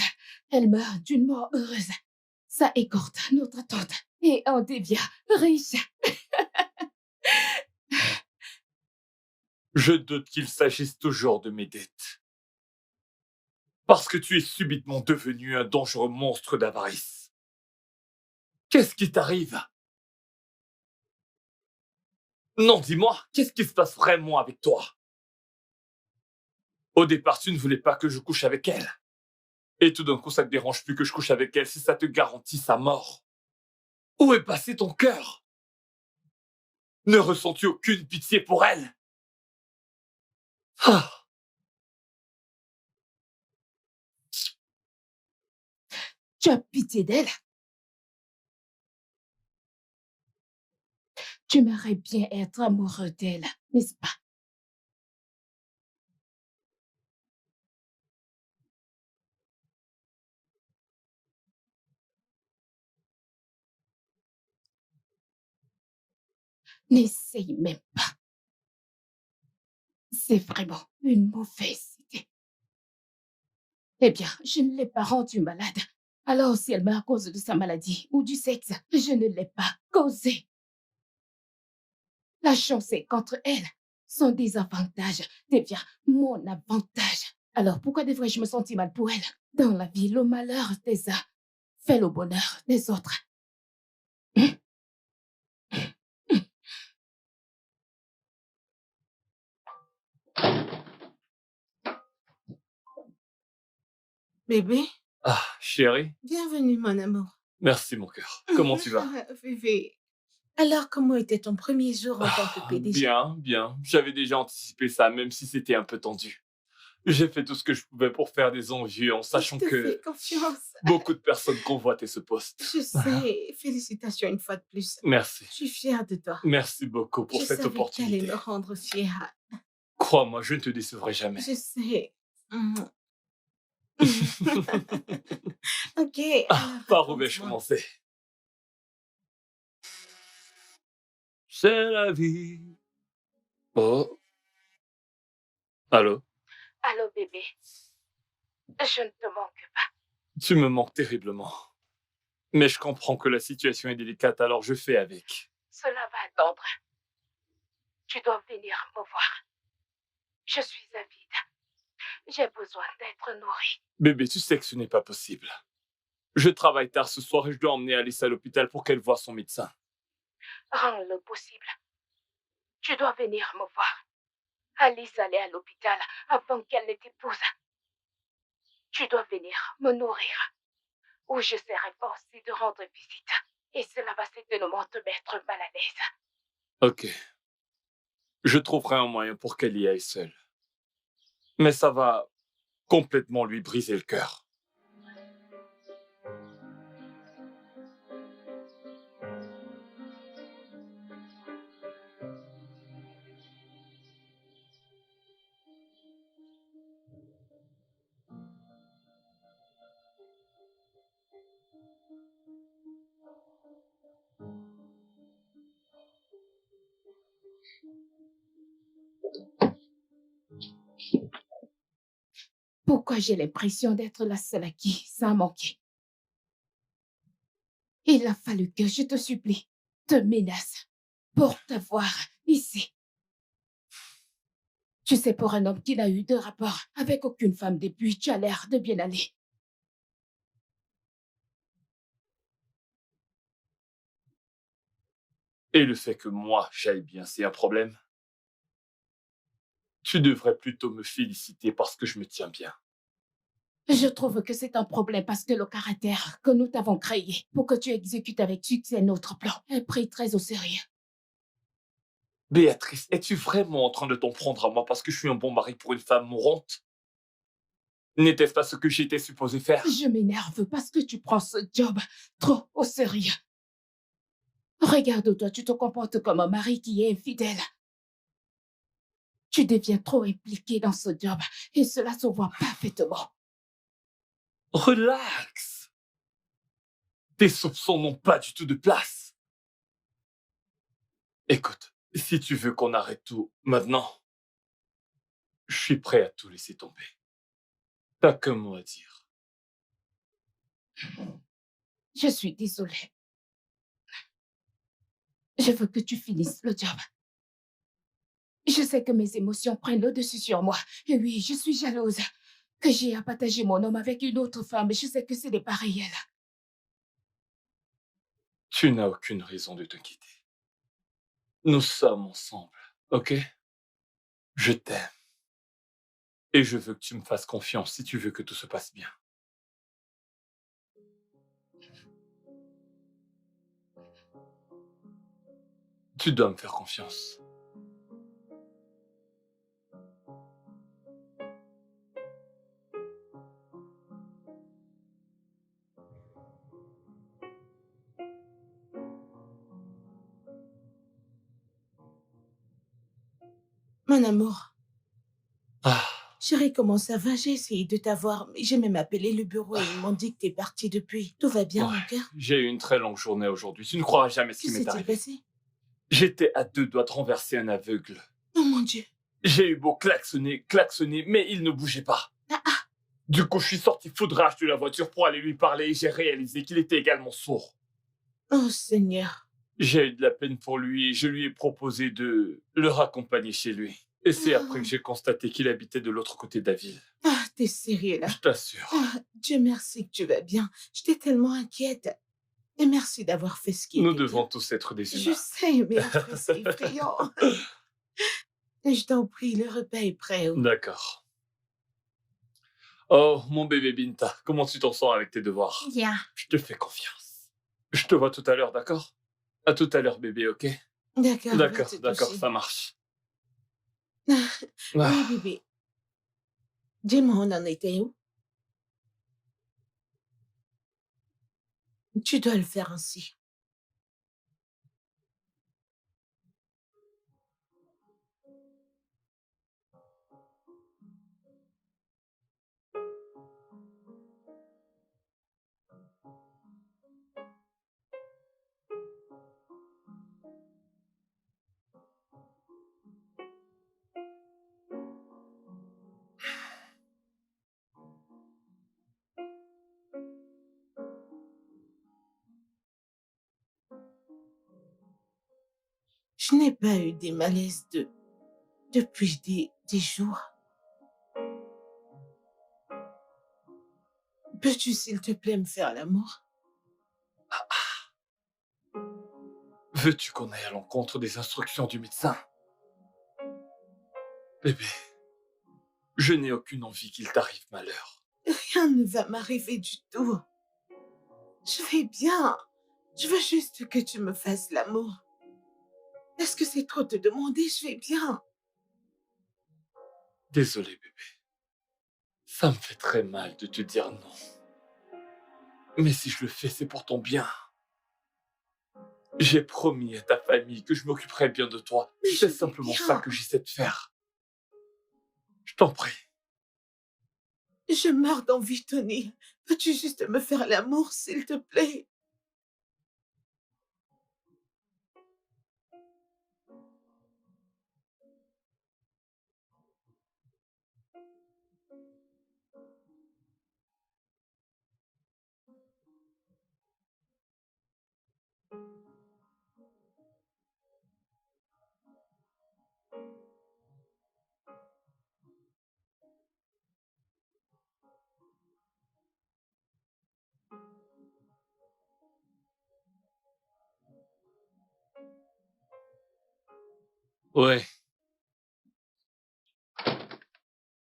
Elle meurt d'une mort heureuse. Ça écourte notre attente et on devient riche. Je doute qu'il s'agisse toujours de mes dettes. Parce que tu es subitement devenu un dangereux monstre d'avarice. Qu'est-ce qui t'arrive? Non, dis-moi, qu'est-ce qui se passe vraiment avec toi? Au départ, tu ne voulais pas que je couche avec elle. Et tout d'un coup, ça te dérange plus que je couche avec elle si ça te garantit sa mort. Où est passé ton cœur? Ne ressens-tu aucune pitié pour elle? Ah. Tu as pitié d'elle? Tu aimerais bien être amoureux d'elle, n'est-ce pas? N'essaye même pas. C'est vraiment une mauvaise idée. Eh bien, je ne l'ai pas rendue malade. Alors, si elle meurt à cause de sa maladie ou du sexe, je ne l'ai pas causée. La chance est qu'entre elles, son désavantage devient mon avantage. Alors, pourquoi devrais-je me sentir mal pour elle? Dans la vie, le malheur des uns fait le bonheur des autres. Bébé, Ah, chérie, bienvenue, mon amour. merci mon cœur. Comment tu vas? Bébé, alors comment était ton premier jour en tant que PDG? Bien, bien. J'avais déjà anticipé ça, même si c'était un peu tendu. J'ai fait tout ce que je pouvais pour faire des envieux en sachant Je te fais que confiance. beaucoup de personnes convoitaient ce poste. Je sais. Félicitations une fois de plus. Merci. Je suis fière de toi. Merci beaucoup pour je cette savais que t'allais opportunité. me rendre fière. Crois-moi, je ne te décevrai jamais. Je sais. Ok. Ah, alors par où vais-je raconte-moi. commencer? c'est la vie. Oh, allô? Allô, bébé. Je ne te manque pas. Tu me manques terriblement. Mais je comprends que la situation est délicate, alors je fais avec. Cela va attendre. Tu dois venir me voir. Je suis avide. J'ai besoin d'être nourrie. Bébé, tu sais que ce n'est pas possible. Je travaille tard ce soir et je dois emmener Alice à l'hôpital pour qu'elle voie son médecin. Rends-le possible. Tu dois venir me voir. Alice allait à l'hôpital avant qu'elle ne t'épouse. Tu dois venir me nourrir. Ou je serai forcée de rendre visite. Et cela va certainement te mettre mal à l'aise. Ok. Je trouverai un moyen pour qu'elle y aille seule. Mais ça va complètement lui briser le cœur. Pourquoi j'ai l'impression d'être la seule à qui ça a manqué? Il a fallu que je te supplie, te menace, pour t'avoir ici. Tu sais, pour un homme qui n'a eu de rapport avec aucune femme depuis, tu as l'air de bien aller. Et le fait que moi, j'aille bien, c'est un problème. Tu devrais plutôt me féliciter parce que je me tiens bien. Je trouve que c'est un problème parce que le caractère que nous t'avons créé pour que tu exécutes avec succès notre plan est pris très au sérieux. Béatrice, es-tu vraiment en train de t'en prendre à moi parce que je suis un bon mari pour une femme mourante? N'était-ce pas ce que j'étais supposé faire? Je m'énerve parce que tu prends ce job trop au sérieux. Regarde-toi, tu te comportes comme un mari qui est infidèle. Tu deviens trop impliqué dans ce job et cela se voit parfaitement. Relax! Tes soupçons n'ont pas du tout de place. Écoute, si tu veux qu'on arrête tout maintenant, je suis prêt à tout laisser tomber. T'as qu'un mot à dire. Je suis désolée. Je veux que tu finisses le job. Je sais que mes émotions prennent le dessus sur moi. Et oui, je suis jalouse. Que j'ai à partager mon homme avec une autre femme, je sais que ce n'est pas réel. Tu n'as aucune raison de t'inquiéter. Nous sommes ensemble, ok? Je t'aime. Et je veux que tu me fasses confiance si tu veux que tout se passe bien. Tu dois me faire confiance. Mon amour, Ah, chérie, comment ça va? J'ai essayé de t'avoir, mais j'ai même appelé le bureau et ils m'ont dit que t'es partie depuis. Tout va bien, ouais. mon cœur? J'ai eu une très longue journée aujourd'hui. Tu ne croiras jamais ce Que qui m'est s'est-il arrivé. passé? J'étais à 2 doigts de renverser un aveugle. Oh mon Dieu. J'ai eu beau klaxonner, mais il ne bougeait pas. Ah, ah. Du coup, je suis sorti foudrage de la voiture pour aller lui parler et j'ai réalisé qu'il était également sourd. Oh Seigneur. J'ai eu de la peine pour lui et je lui ai proposé de le raccompagner chez lui. Et c'est après que j'ai constaté qu'il habitait de l'autre côté de la ville. Ah, t'es sérieux là? Je t'assure. Ah, Dieu merci que tu vas bien. J'étais tellement inquiète. Et merci d'avoir fait ce qui Nous était devons bien. tous être des Je humains. sais, mais après c'est effrayant. Et je t'en prie, le repas est prêt. Oh. D'accord. Oh, mon bébé Binta, comment tu t'en sors avec tes devoirs? Bien. Je te fais confiance. Je te vois tout à l'heure, d'accord? À tout à l'heure, bébé, ok? D'accord, va te D'accord, toucher. ça marche. Ah, Ah. oui, bébé. Dis-moi, on en était où? Tu dois le faire ainsi. Je n'ai pas eu des malaises depuis des jours. Peux-tu, s'il te plaît, me faire l'amour? Veux-tu qu'on aille à l'encontre des instructions du médecin? Bébé, je n'ai aucune envie qu'il t'arrive malheur. Rien ne va m'arriver du tout. Je vais bien. Je veux juste que tu me fasses l'amour. Est-ce que c'est trop te demander? Je vais bien. Désolé, bébé. Ça me fait très mal de te dire non. Mais si je le fais, c'est pour ton bien. J'ai promis à ta famille que je m'occuperai bien de toi. Mais C'est je vais simplement bien. ça que j'essaie de faire. Je t'en prie. Je meurs d'envie, Tony. Peux-tu juste me faire l'amour, s'il te plaît? Ouais.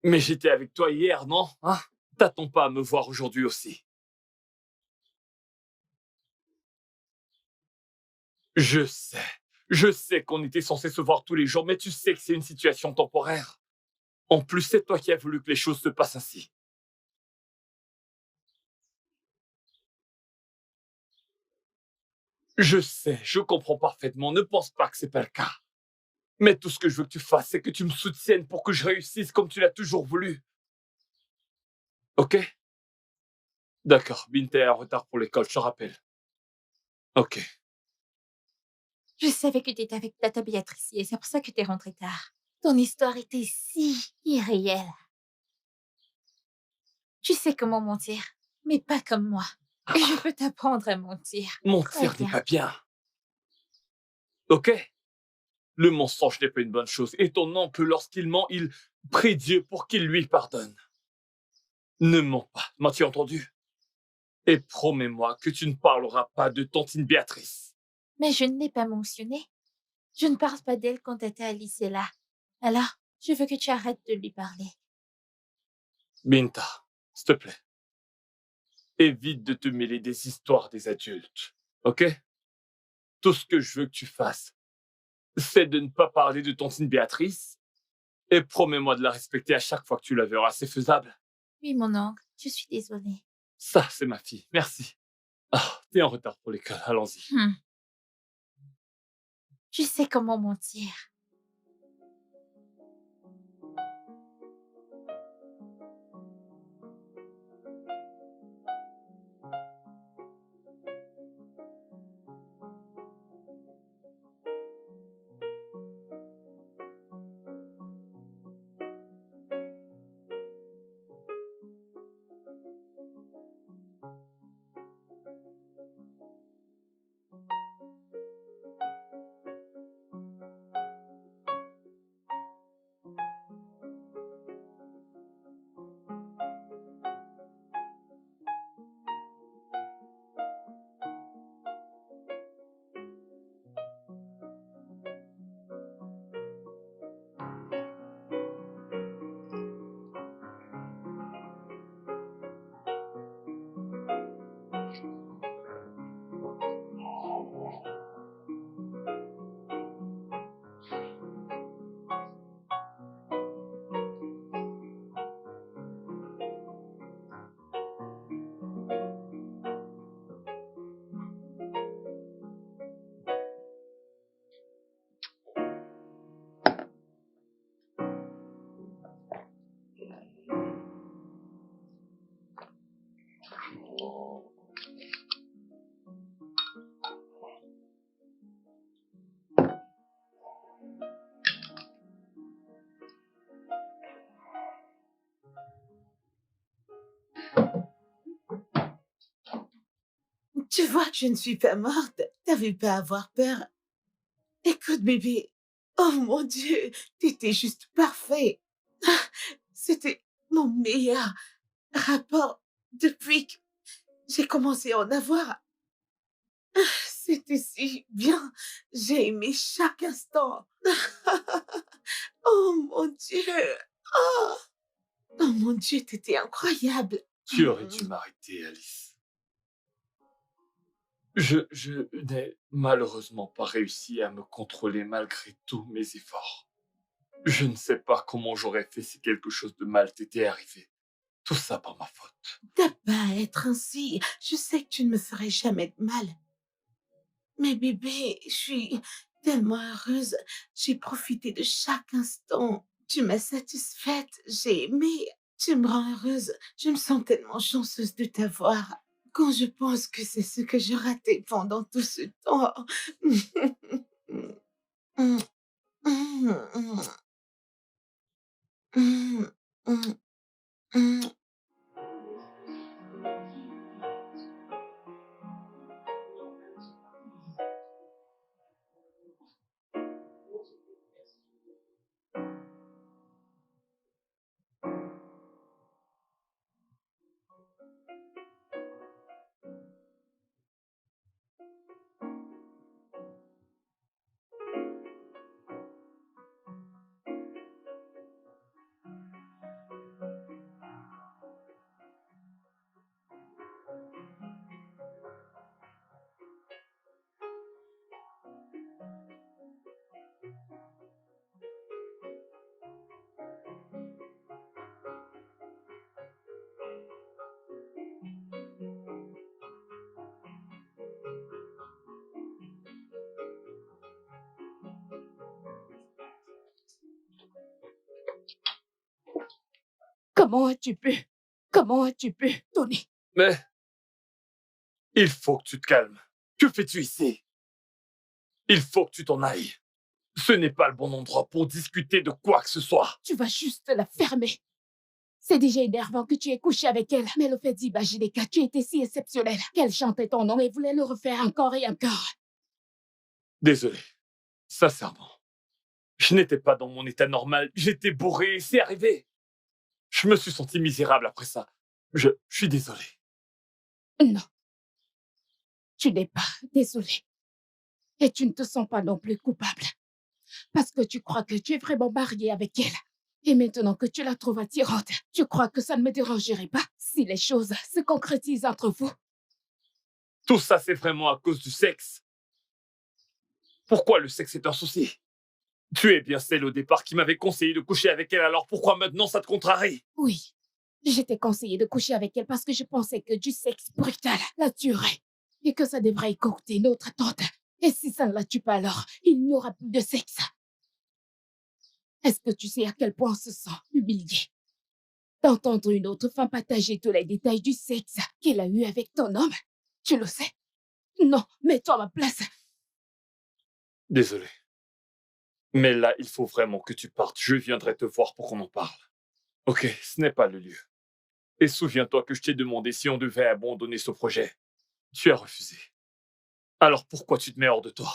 Mais j'étais avec toi hier, non? Hein? T'attends pas à me voir aujourd'hui aussi. Je sais. Je sais qu'on était censé se voir tous les jours, mais tu sais que c'est une situation temporaire. En plus, c'est toi qui as voulu que les choses se passent ainsi. Je sais, je comprends parfaitement. Ne pense pas que c'est pas le cas. Mais tout ce que je veux que tu fasses, c'est que tu me soutiennes pour que je réussisse comme tu l'as toujours voulu. Ok? D'accord, Binte est en retard pour l'école, je te rappelle. Ok. Je savais que tu étais avec Tata Béatrice et c'est pour ça que tu es rentrée tard. Ton histoire était si irréelle. Tu sais comment mentir, mais pas comme moi. Et je peux t'apprendre à mentir. Mentir Très n'est bien. pas bien. Ok? Le mensonge n'est pas une bonne chose. Et ton oncle, lorsqu'il ment, il prie Dieu pour qu'il lui pardonne. Ne mens pas, m'as-tu entendu? Et promets-moi que tu ne parleras pas de tantine Béatrice. Mais je ne l'ai pas mentionné. Je ne parle pas d'elle quand Tata Alice est là. Alors, je veux que tu arrêtes de lui parler. Binta, s'il te plaît. Évite de te mêler des histoires des adultes. Ok? Tout ce que je veux que tu fasses, c'est de ne pas parler de tantine Béatrice et promets-moi de la respecter à chaque fois que tu la verras. C'est faisable? Oui, mon oncle, je suis désolée. Ça, c'est ma fille. Merci. Ah, t'es en retard pour l'école. Allons-y. Tu sais comment mentir. Tu vois que je ne suis pas morte. T'avais pas à avoir peur. Écoute, Écoute, bébé. Oh mon Dieu, t'étais juste parfait. C'était mon meilleur rapport depuis que j'ai commencé à en avoir. C'était si bien. J'ai aimé chaque instant. Oh mon Dieu. Oh, oh mon Dieu, t'étais incroyable. Tu aurais dû m'arrêter, Alice. Je n'ai malheureusement pas réussi à me contrôler malgré tous mes efforts. Je ne sais pas comment j'aurais fait si quelque chose de mal t'était arrivé. Tout ça par ma faute. T'as pas à être ainsi. Je sais que tu ne me ferais jamais de mal. Mais bébé, je suis tellement heureuse. J'ai profité de chaque instant. Tu m'as satisfaite. J'ai aimé. Tu me rends heureuse. Je me sens tellement chanceuse de t'avoir. Quand je pense que c'est ce que j'ai raté pendant tout ce temps. Comment as-tu pu? Comment as-tu pu, Tony? Mais il faut que tu te calmes. Que fais-tu ici? Il faut que tu t'en ailles. Ce n'est pas le bon endroit pour discuter de quoi que ce soit. Tu vas juste la fermer. C'est déjà énervant que tu aies couché avec elle, mais le fait d'imaginer que tu étais si exceptionnel, qu'elle chantait ton nom et voulait le refaire encore et encore. Désolé. Sincèrement. Je n'étais pas dans mon état normal. J'étais bourré et c'est arrivé. Je me suis senti misérable après ça. Je suis désolé. Non. Tu n'es pas désolé. Et tu ne te sens pas non plus coupable. Parce que tu crois que tu es vraiment marié avec elle. Et maintenant que tu la trouves attirante, tu crois que ça ne me dérangerait pas si les choses se concrétisent entre vous? Tout ça, c'est vraiment à cause du sexe. Pourquoi le sexe est un souci? Tu es bien celle au départ qui m'avait conseillé de coucher avec elle, alors pourquoi maintenant ça te contrarie? Oui. Je t'ai conseillé de coucher avec elle parce que je pensais que du sexe brutal la tuerait. Et que ça devrait écourter notre attente. Et si ça ne la tue pas alors, il n'y aura plus de sexe. Est-ce que tu sais à quel point on se sent humilié d'entendre une autre femme partager tous les détails du sexe qu'elle a eu avec ton homme? Tu le sais? Non, mets-toi à ma place. Désolé. Mais là, il faut vraiment que tu partes. Je viendrai te voir pour qu'on en parle. Ok, ce n'est pas le lieu. Et souviens-toi que je t'ai demandé si on devait abandonner ce projet. Tu as refusé. Alors pourquoi tu te mets hors de toi?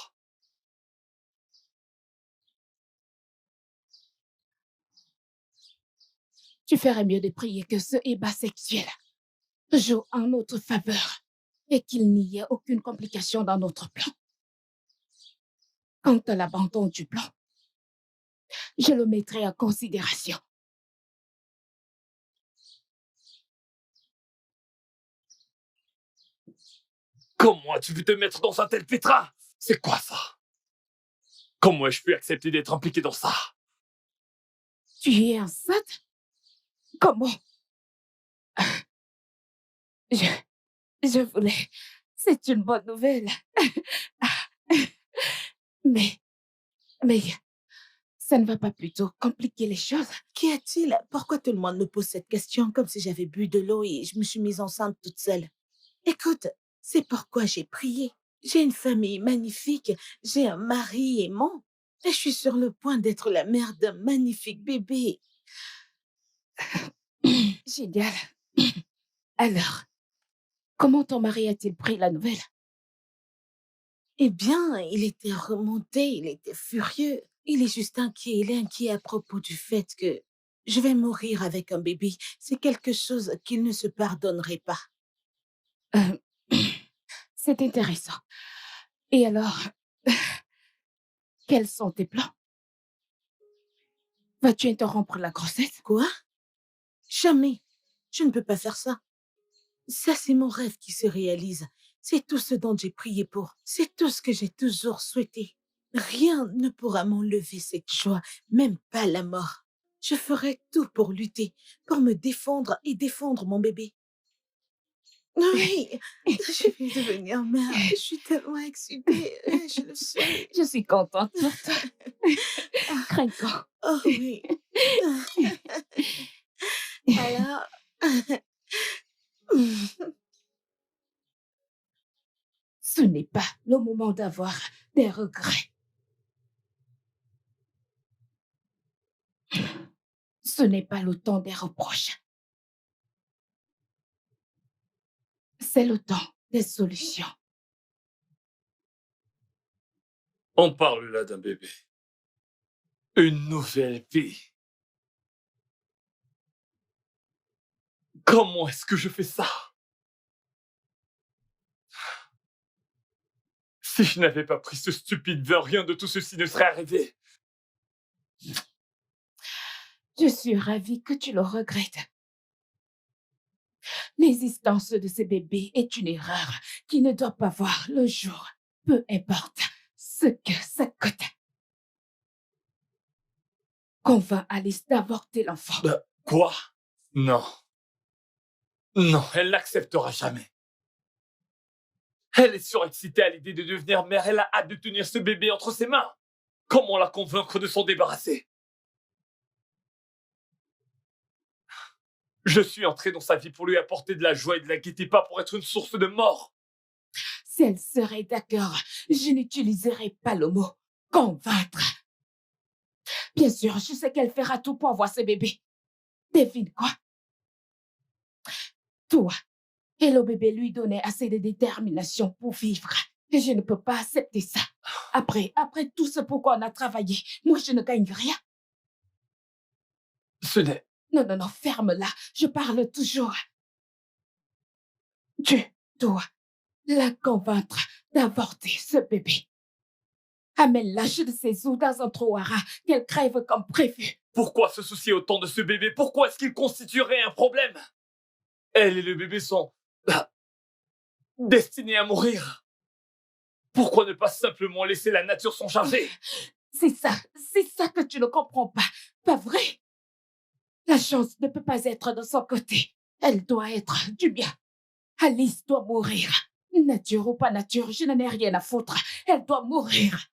Tu ferais mieux de prier que ce ébat sexuel joue en notre faveur et qu'il n'y ait aucune complication dans notre plan. Quant à l'abandon du plan, je le mettrai en considération. Comment as-tu pu te mettre dans un tel pétrin? C'est quoi ça? Comment ai-je pu accepter d'être impliqué dans ça? Tu es enceinte? Comment? Je voulais... C'est une bonne nouvelle. Mais ça ne va pas plutôt compliquer les choses? Qu'y a-t-il? Pourquoi tout le monde me pose cette question comme si j'avais bu de l'eau et je me suis mise enceinte toute seule? Écoute, c'est pourquoi j'ai prié. J'ai une famille magnifique, j'ai un mari aimant, et je suis sur le point d'être la mère d'un magnifique bébé. Génial. Alors, comment ton mari a-t-il pris la nouvelle? Eh bien, il était remonté, il était furieux. Il est juste inquiet, il est inquiet à propos du fait que je vais mourir avec un bébé. C'est quelque chose qu'il ne se pardonnerait pas. Euh, c'est intéressant. Et alors, quels sont tes plans? Vas-tu interrompre la grossesse? Quoi? Jamais. Je ne peux pas faire ça. Ça, c'est mon rêve qui se réalise. C'est tout ce dont j'ai prié pour. C'est tout ce que j'ai toujours souhaité. Rien ne pourra m'enlever cette joie, même pas la mort. Je ferai tout pour lutter, pour me défendre et défendre mon bébé. Oui, je vais devenir mère. Je suis tellement excitée, je le sais. Je suis contente pour toi. Craquant. Oh oui. Alors... Ce n'est pas le moment d'avoir des regrets. Ce n'est pas le temps des reproches. C'est le temps des solutions. On parle là d'un bébé. Une nouvelle vie. Comment est-ce que je fais ça? Si je n'avais pas pris ce stupide vin, rien de tout ceci ne serait arrivé. Je suis ravie que tu le regrettes. L'existence de ce bébé est une erreur qui ne doit pas voir le jour, peu importe ce que ça coûte. Convainc Alice d'avorter l'enfant. Quoi? Non. Non, elle n'acceptera jamais. Elle est surexcitée à l'idée de devenir mère. Elle a hâte de tenir ce bébé entre ses mains. Comment la convaincre de s'en débarrasser? Je suis entré dans sa vie pour lui apporter de la joie et de la gaieté, pas pour être une source de mort. Si elle serait d'accord, je n'utiliserai pas le mot « convaincre ». Bien sûr, je sais qu'elle fera tout pour avoir ce bébé. Devine quoi? Toi et le bébé lui donner assez de détermination pour vivre. Et je ne peux pas accepter ça. Après tout ce pour quoi on a travaillé, moi je ne gagne rien. Ce n'est... Non, ferme-la. Je parle toujours. Tu dois la convaincre d'avorter ce bébé. Amène-la je ne sais où dans un trou à rats, qu'elle crève comme prévu. Pourquoi se soucier autant de ce bébé? Pourquoi est-ce qu'il constituerait un problème? Elle et le bébé sont... destinés à mourir. Pourquoi ne pas simplement laisser la nature s'en charger? C'est ça que tu ne comprends pas. Pas vrai? La chance ne peut pas être de son côté. Elle doit être du bien. Alice doit mourir. Nature ou pas nature, je n'en ai rien à foutre. Elle doit mourir.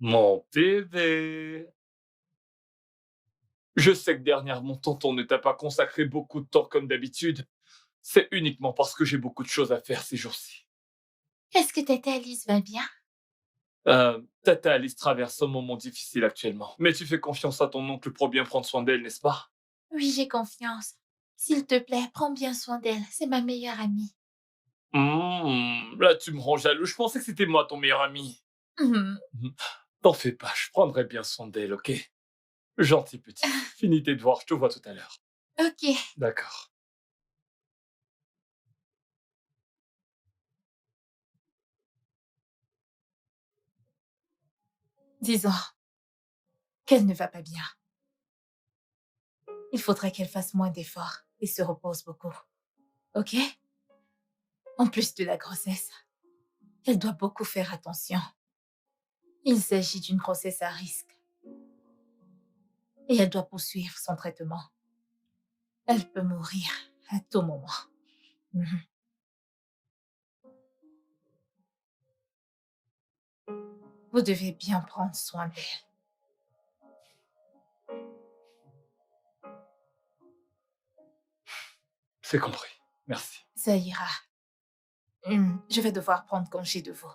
Mon bébé. Je sais que dernièrement, tonton ne t'a pas consacré beaucoup de temps comme d'habitude. C'est uniquement parce que j'ai beaucoup de choses à faire ces jours-ci. Est-ce que Tata Alice va bien? Tata Alice traverse un moment difficile actuellement. Mais tu fais confiance à ton oncle pour bien prendre soin d'elle, n'est-ce pas? Oui, j'ai confiance. S'il te plaît, prends bien soin d'elle. C'est ma meilleure amie. Là, tu me rends jaloux. Je pensais que c'était moi ton meilleur ami. Mhm. T'en fais pas, je prendrai bien soin d'elle, ok? Gentil petit. Finis tes devoirs, je te vois tout à l'heure. Ok. D'accord. Disons qu'elle ne va pas bien. Il faudrait qu'elle fasse moins d'efforts et se repose beaucoup. Ok? En plus de la grossesse, elle doit beaucoup faire attention. Il s'agit d'une grossesse à risque et elle doit poursuivre son traitement. Elle peut mourir à tout moment. Mhm. Vous devez bien prendre soin d'elle. C'est compris. Merci. Ça ira. Je vais devoir prendre congé de vous.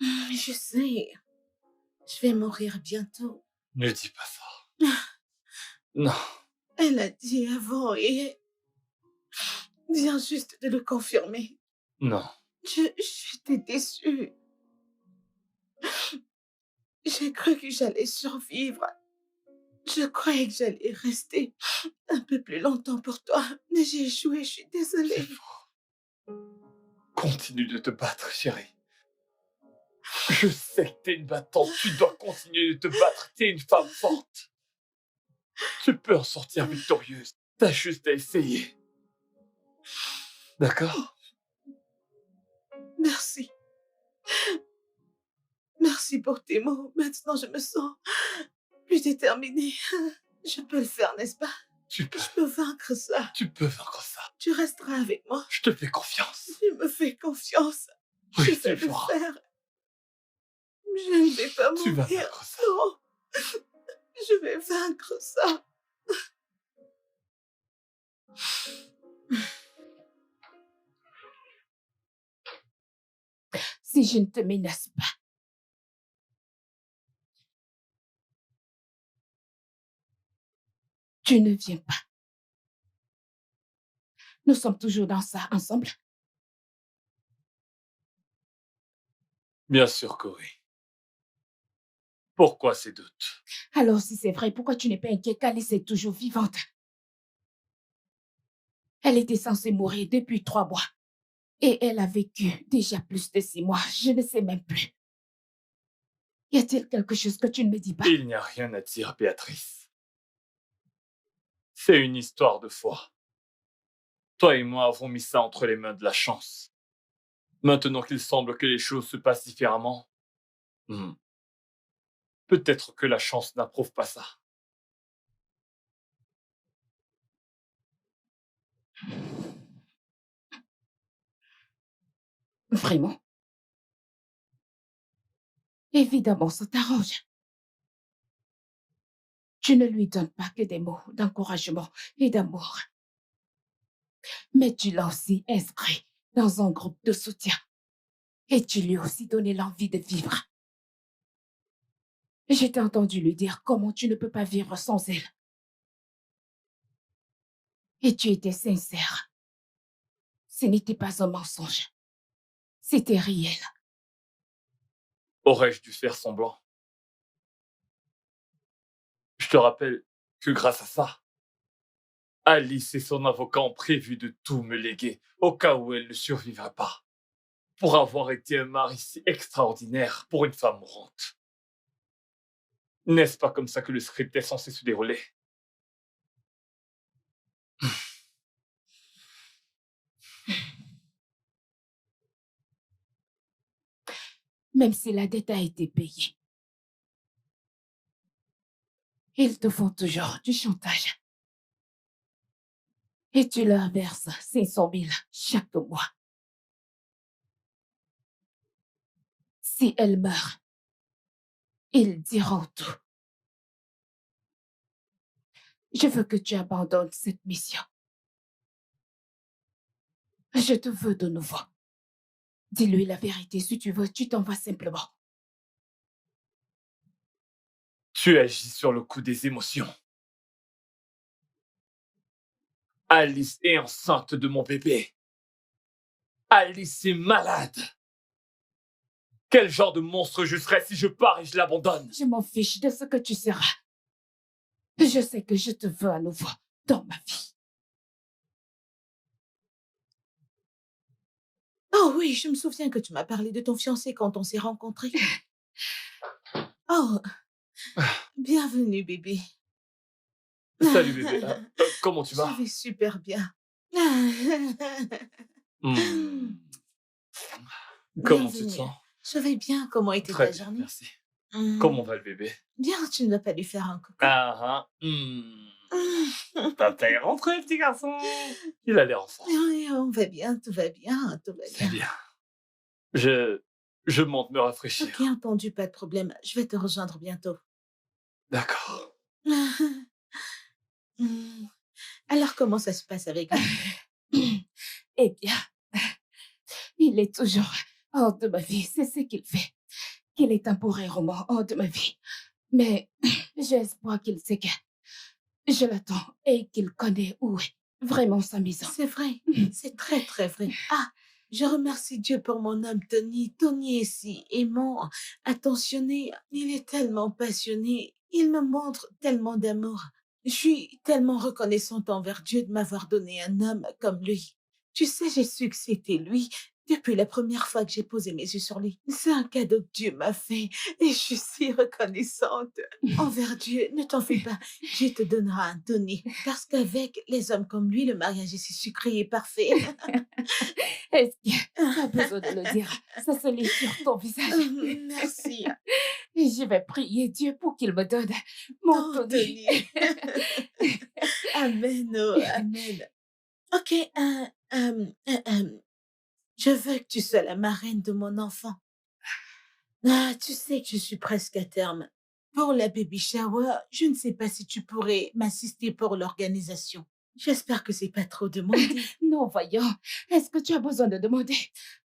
Je sais, je vais mourir bientôt. Ne dis pas ça. Non. Elle a dit avant et vient juste de le confirmer. Non. J'étais déçue. J'ai cru que j'allais survivre. Je croyais que j'allais rester un peu plus longtemps pour toi, mais j'ai échoué, je suis C'est désolée. faux. Continue de te battre, chérie. Je sais que t'es une battante. Tu dois continuer de te battre. T'es une femme forte. Tu peux en sortir victorieuse. T'as juste à essayer. D'accord? Merci. Merci pour tes mots. Maintenant, je me sens plus déterminée. Je peux le faire, n'est-ce pas? Tu peux. Je peux vaincre ça. Tu peux vaincre ça. Tu resteras avec moi. Je te fais confiance. Tu me fais confiance. Oui, Je tu vais le le feras. faire. Je ne vais pas Tu vas mourir. vaincre ça. Non. Je vais vaincre ça. Si je ne te menace pas, tu ne viens pas. Nous sommes toujours dans ça ensemble. Bien sûr que oui. Pourquoi ces doutes? Alors, si c'est vrai, pourquoi tu n'es pas inquiet qu'Alice est toujours vivante? Elle était censée mourir depuis 3 mois. Et elle a vécu déjà plus de 6 mois. Je ne sais même plus. Y a-t-il quelque chose que tu ne me dis pas? Il n'y a rien à dire, Béatrice. C'est une histoire de foi. Toi et moi avons mis ça entre les mains de la chance. Maintenant qu'il semble que les choses se passent différemment, peut-être que la chance n'approuve pas ça. Vraiment? Évidemment, ça t'arrange. Tu ne lui donnes pas que des mots d'encouragement et d'amour. Mais tu l'as aussi inscrit dans un groupe de soutien. Et tu lui as aussi donné l'envie de vivre. Je t'ai entendu lui dire comment tu ne peux pas vivre sans elle. Et tu étais sincère. Ce n'était pas un mensonge. C'était réel. Aurais-je dû faire semblant? Je te rappelle que grâce à ça, Alice et son avocat ont prévu de tout me léguer au cas où elle ne survivrait pas. Pour avoir été un mari si extraordinaire pour une femme mourante. N'est-ce pas comme ça que le script est censé se dérouler? Même si la dette a été payée. Ils te font toujours du chantage. Et tu leur verses 500 000 chaque mois. Si elle meurt, ils diront tout. Je veux que tu abandonnes cette mission. Je te veux de nouveau. Dis-lui la vérité. Si tu veux, tu t'en vas simplement. Tu agis sur le coup des émotions. Alice est enceinte de mon bébé. Alice est malade. Quel genre de monstre je serais si je pars et je l'abandonne? Je m'en fiche de ce que tu seras. Je sais que je te veux à nouveau dans ma vie. Oh oui, je me souviens que tu m'as parlé de ton fiancé quand on s'est rencontrés. Oh, bienvenue, bébé. Salut bébé. Comment tu vas? Je vais super bien. Hmm. Comment tu te Bienvenue. sens? Je vais bien. Comment était Très ta bien, journée? merci. Comment va le bébé? Bien, tu ne vas pas lui faire un coucou. Papa est rentré, petit garçon. Il a l'air en forme. Oui, on va bien, tout va bien, tout va C'est bien. bien. Je monte me rafraîchir. Ok, entendu, pas de problème. Je vais te rejoindre bientôt. D'accord. Alors, comment ça se passe avec lui? Eh bien, il est toujours hors de ma vie. C'est ce qu'il fait. Qu'il est un bourré roman hors de ma vie. Mais j'ai espoir qu'il sait que je l'attends et qu'il connaît où est vraiment sa maison. C'est vrai, c'est très, très vrai. Ah, je remercie Dieu pour mon homme Tony. Tony est si aimant, attentionné. Il est tellement passionné. Il me montre tellement d'amour. Je suis tellement reconnaissante envers Dieu de m'avoir donné un homme comme lui. Tu sais, j'ai su que c'était lui depuis la première fois que j'ai posé mes yeux sur lui. C'est un cadeau que Dieu m'a fait et je suis si reconnaissante envers Dieu. Ne t'en fais pas, Dieu te donnera un Tony parce qu'avec les hommes comme lui, le mariage est si sucré et parfait. Est-ce que tu as besoin de le dire? Ça se lit sur ton visage. Merci. Et je vais prier Dieu pour qu'il me donne mon Oh, Tony. Tony. Amen, oh, amen. Ok, je veux que tu sois la marraine de mon enfant. Ah, tu sais que je suis presque à terme. Pour la baby shower, je ne sais pas si tu pourrais m'assister pour l'organisation. J'espère que c'est pas trop demandé. Non, voyons. Est-ce que tu as besoin de demander?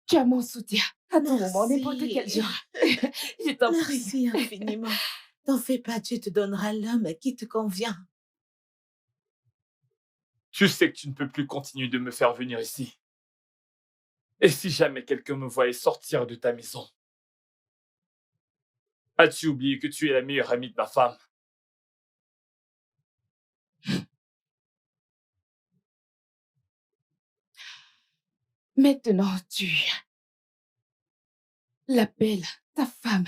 Tu as mon soutien à tout moment, Merci. n'importe quel jour. Je t'en prie. Merci infiniment. T'en fais pas, Dieu te donnera l'homme qui te convient. Tu sais que tu ne peux plus continuer de me faire venir ici. Et si jamais quelqu'un me voyait sortir de ta maison, as-tu oublié que tu es la meilleure amie de ma femme? Maintenant, tu l'appelles ta femme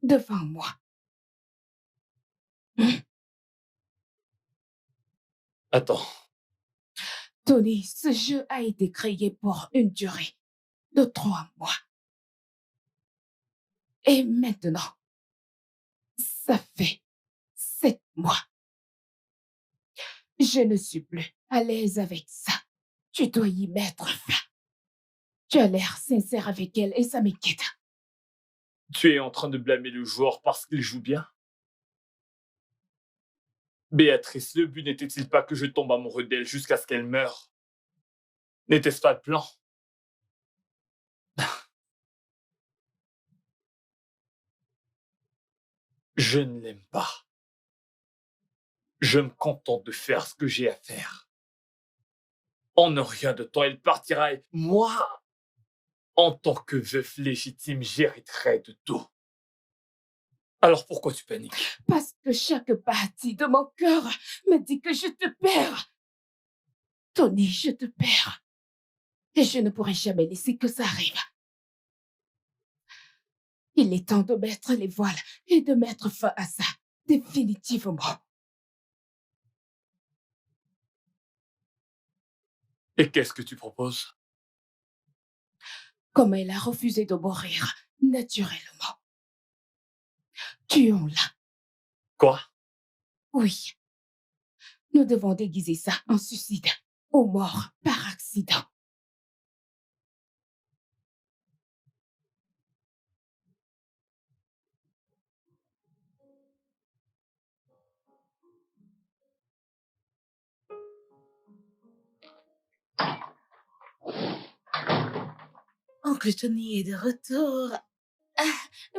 devant moi. Attends, Tony, ce jeu a été créé pour une durée de 3 mois. Et maintenant, ça fait 7 mois. Je ne suis plus à l'aise avec ça. Tu dois y mettre fin. Tu as l'air sincère avec elle et ça m'inquiète. tu es en train de blâmer le joueur parce qu'il joue bien? Béatrice, le but n'était-il pas que je tombe amoureux d'elle jusqu'à ce qu'elle meure? N'était-ce pas le plan? Je ne l'aime pas. Je me contente de faire ce que j'ai à faire. En ne rien de temps, elle partira et moi, en tant que veuf légitime, j'hériterai de tout. Alors pourquoi tu paniques? Parce que chaque partie de mon cœur me dit que je te perds. Tony, je te perds. Et je ne pourrai jamais laisser que ça arrive. Il est temps de mettre les voiles et de mettre fin à ça, définitivement. Et qu'est-ce que tu proposes? Comme elle a refusé de mourir naturellement. Tuons-la. Quoi? Oui. Nous devons déguiser ça en suicide ou mort par accident. Oncle Tony est de retour.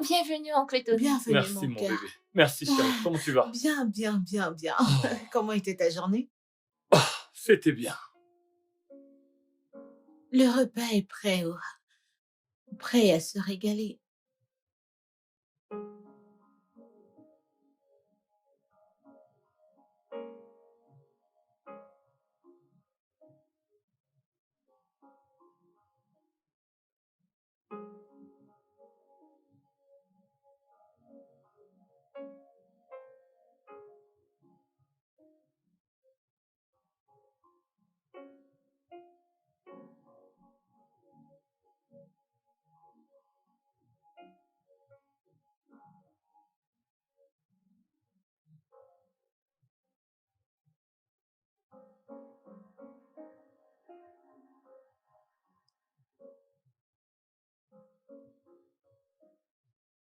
Bienvenue, oncle Tony. Bienvenue, Merci, mon mon cœur. bébé. Merci, chérie. Comment tu vas? Bien, bien, bien, bien. Oh. Comment était ta journée? C'était bien. Le repas est prêt, prêt à se régaler.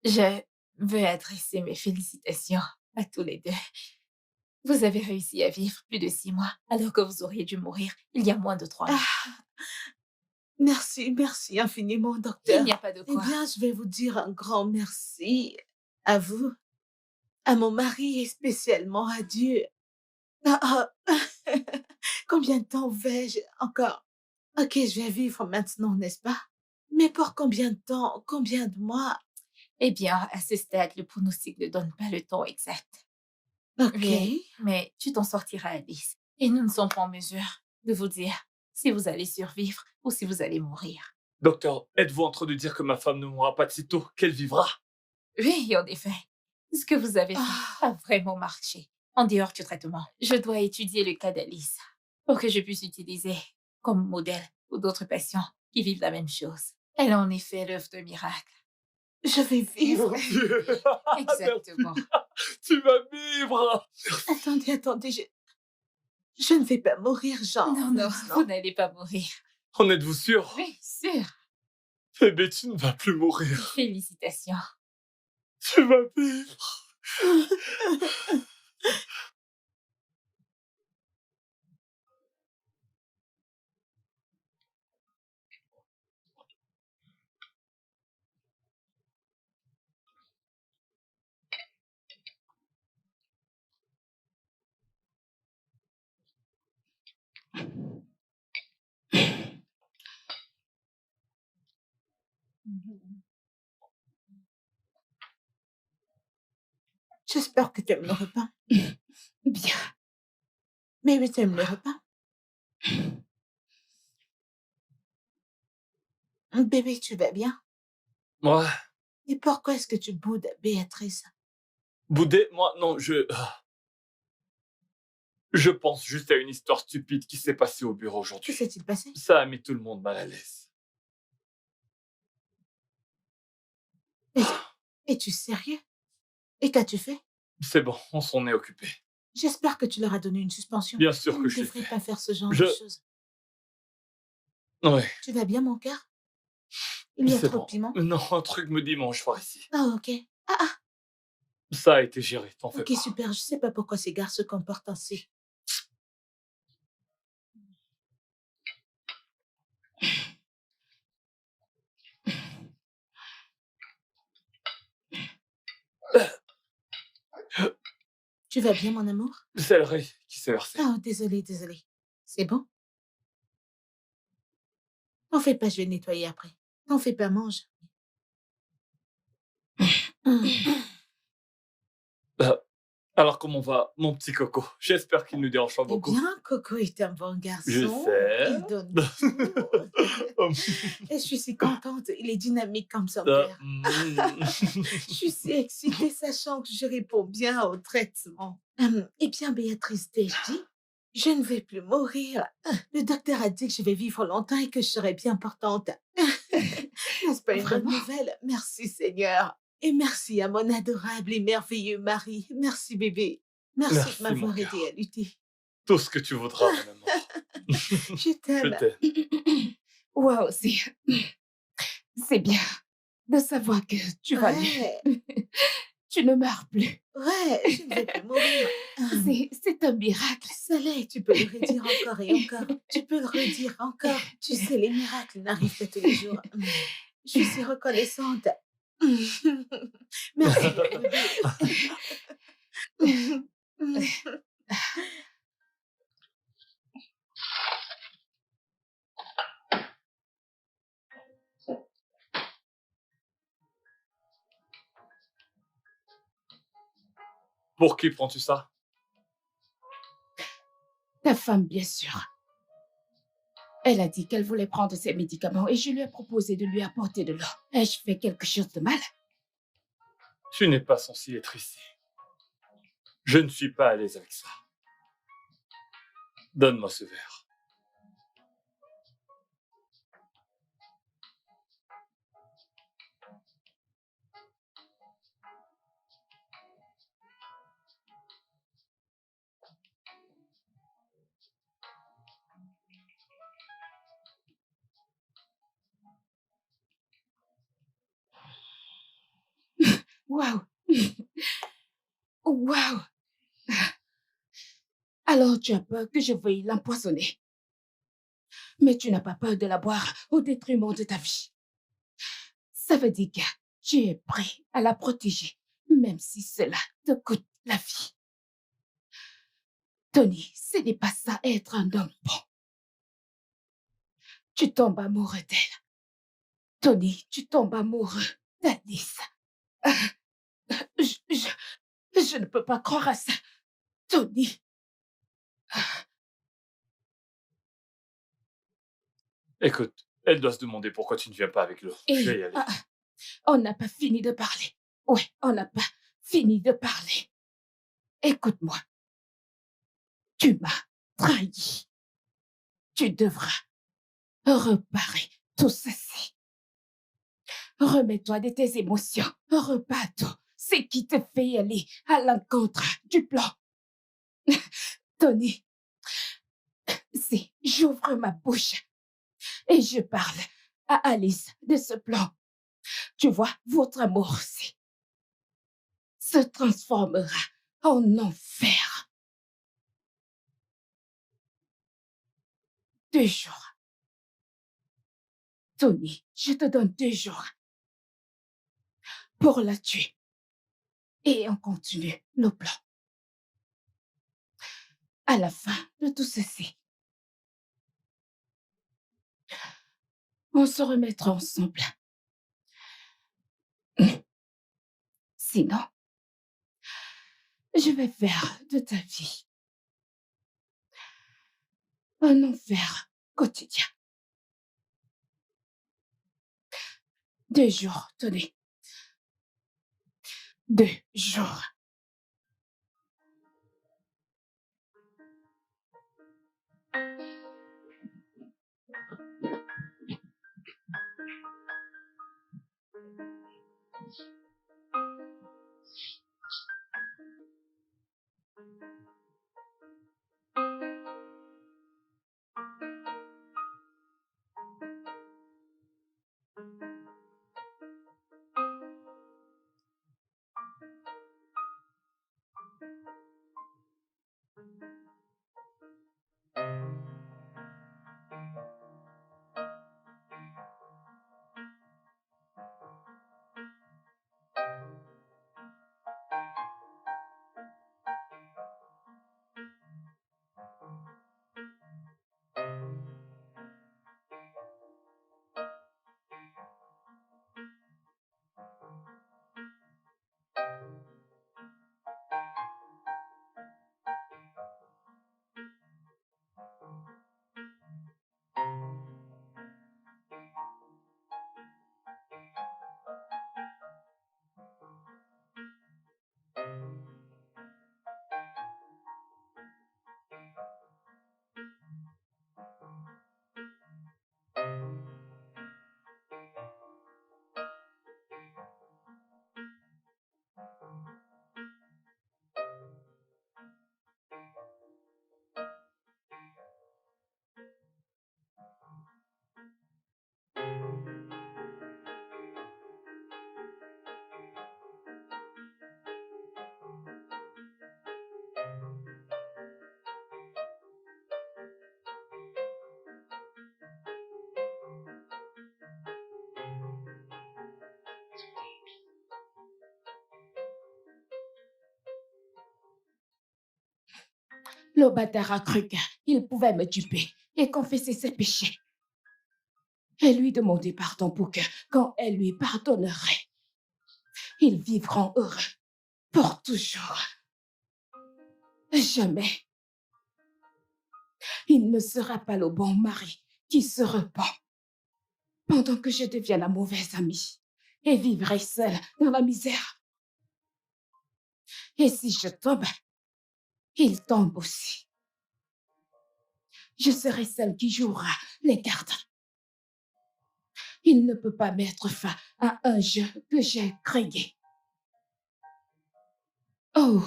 Je veux adresser mes félicitations à tous les deux. Vous avez réussi à vivre plus de 6 mois, alors que vous auriez dû mourir il y a moins de 3 mois. Merci, merci infiniment, Il docteur. n'y a pas de Eh quoi. bien, je vais vous dire un grand merci à vous, à mon mari et spécialement à Dieu. Combien de temps vais-je encore? Ok, je vais vivre maintenant, n'est-ce pas? Mais pour combien de temps? Combien de mois? Eh bien, à ce stade, le pronostic ne donne pas le temps exact. Ok. Mais tu t'en sortiras, Alice. Et nous ne sommes pas en mesure de vous dire si vous allez survivre ou si vous allez mourir. Docteur, êtes-vous en train de dire que ma femme ne mourra pas de sitôt, qu'elle vivra? Oui, en effet. Ce que vous avez fait a vraiment marché. En dehors du traitement, je dois étudier le cas d'Alice pour que je puisse l'utiliser comme modèle pour d'autres patients qui vivent la même chose. Elle est en effet l'œuvre de miracle. Je vais vivre. Mon Dieu. Exactement. Merci. Tu vas vivre. Attendez, je ne vais pas mourir, genre. Non, vous n'allez pas mourir. En êtes-vous sûr? Oui, sûr. Bébé, tu ne vas plus mourir. Félicitations. Tu vas vivre. J'espère que tu aimes le repas. Bien. Mais tu aimes le repas? Bébé, tu vas bien? Ouais. Et pourquoi est-ce que tu boudes, Béatrice? Boudet, moi, non, je pense juste à une histoire stupide qui s'est passée au bureau Que aujourd'hui. s'est-il passé? Ça a mis tout le monde mal à l'aise. Es-tu sérieux? Et qu'as-tu fait? C'est bon, on s'en est occupé. J'espère que tu leur as donné une suspension. Bien sûr Tu que ne je l'ai devrais fait. pas faire ce genre Je- de choses. Ouais, Tu vas bien, mon cœur? Il y a c'est trop bon. de piment? Non, un truc me dit mange par ici. Ah, ok. Ça a été géré, t'en fais Ok, pas. super. Je sais pas pourquoi ces gars se comportent ainsi. Tu vas bien, mon amour? C'est le riz qui s'est versé. Oh, désolé. C'est bon? T'en fais pas, je vais nettoyer après. T'en fais pas, mange. Alors comment va mon petit Coco? J'espère qu'il ne dérange pas Eh beaucoup. bien, Coco est un bon garçon. Je sais. Il donne tout. Et je suis si contente. Il est dynamique comme son père. Je suis si excitée, sachant que je réponds bien au traitement. Eh bien, Béatrice, t'ai-je dit, je ne vais plus mourir. Le docteur a dit que je vais vivre longtemps et que je serai bien portante. N'est-ce pas une bonne Vraiment? nouvelle? Merci, Seigneur. Et merci à mon adorable et merveilleux mari. Merci, bébé. Merci Merci, de m'avoir mon cœur. aidé à lutter. Tout ce que tu voudras, mon amour. Je Je t'aime. t'aime. Wow, c'est bien de savoir que tu vas bien. Ouais. Tu ne meurs plus. Ouais, je ne vais plus mourir. C'est un miracle. Saleh, tu peux le redire encore et encore. Tu peux le redire encore. Tu sais, les miracles n'arrivent pas tous les jours. Je suis reconnaissante. Merci beaucoup, bébé. Pour qui prends-tu ça? Ta femme, bien sûr. Elle a dit qu'elle voulait prendre ses médicaments et je lui ai proposé de lui apporter de l'eau. Ai-je fait quelque chose de mal? Tu n'es pas censé être ici. Je ne suis pas à l'aise avec ça. Donne-moi ce verre. Waouh! Waouh! Alors tu as peur que je veuille l'empoisonner. Mais tu n'as pas peur de la boire au détriment de ta vie. Ça veut dire que tu es prêt à la protéger, même si cela te coûte la vie. Tony, ce n'est pas ça être un homme bon. Tu tombes amoureux d'elle. Tony, tu tombes amoureux d'Alice. Je ne peux pas croire à ça. Tony. Écoute, elle doit se demander pourquoi tu ne viens pas avec l'eau. Je vais y aller. On n'a pas fini de parler. Oui, on n'a pas fini de parler. Écoute-moi. Tu m'as trahi. Tu devras réparer tout ceci. Remets-toi de tes émotions. Repars tout ce qui te fait aller à l'encontre du plan. Tony, si j'ouvre ma bouche et je parle à Alice de ce plan, tu vois, votre amour aussi se transformera en enfer. 2 jours. Tony, je te donne 2 jours pour la tuer. Et on continue le plan. À la fin de tout ceci, on se remettra ensemble. Sinon, je vais faire de ta vie un enfer quotidien. 2 jours, Tony. 2 jours. Le bâtard a cru qu'il pouvait me duper et confesser ses péchés. Et lui demander pardon pour que, quand elle lui pardonnerait, ils vivront heureux pour toujours. Jamais. Il ne sera pas le bon mari qui se repent pendant que je deviens la mauvaise amie et vivrai seule dans la misère. Et si je tombe, il tombe aussi. Je serai celle qui jouera les gardes. Il ne peut pas mettre fin à un jeu que j'ai créé. Oh,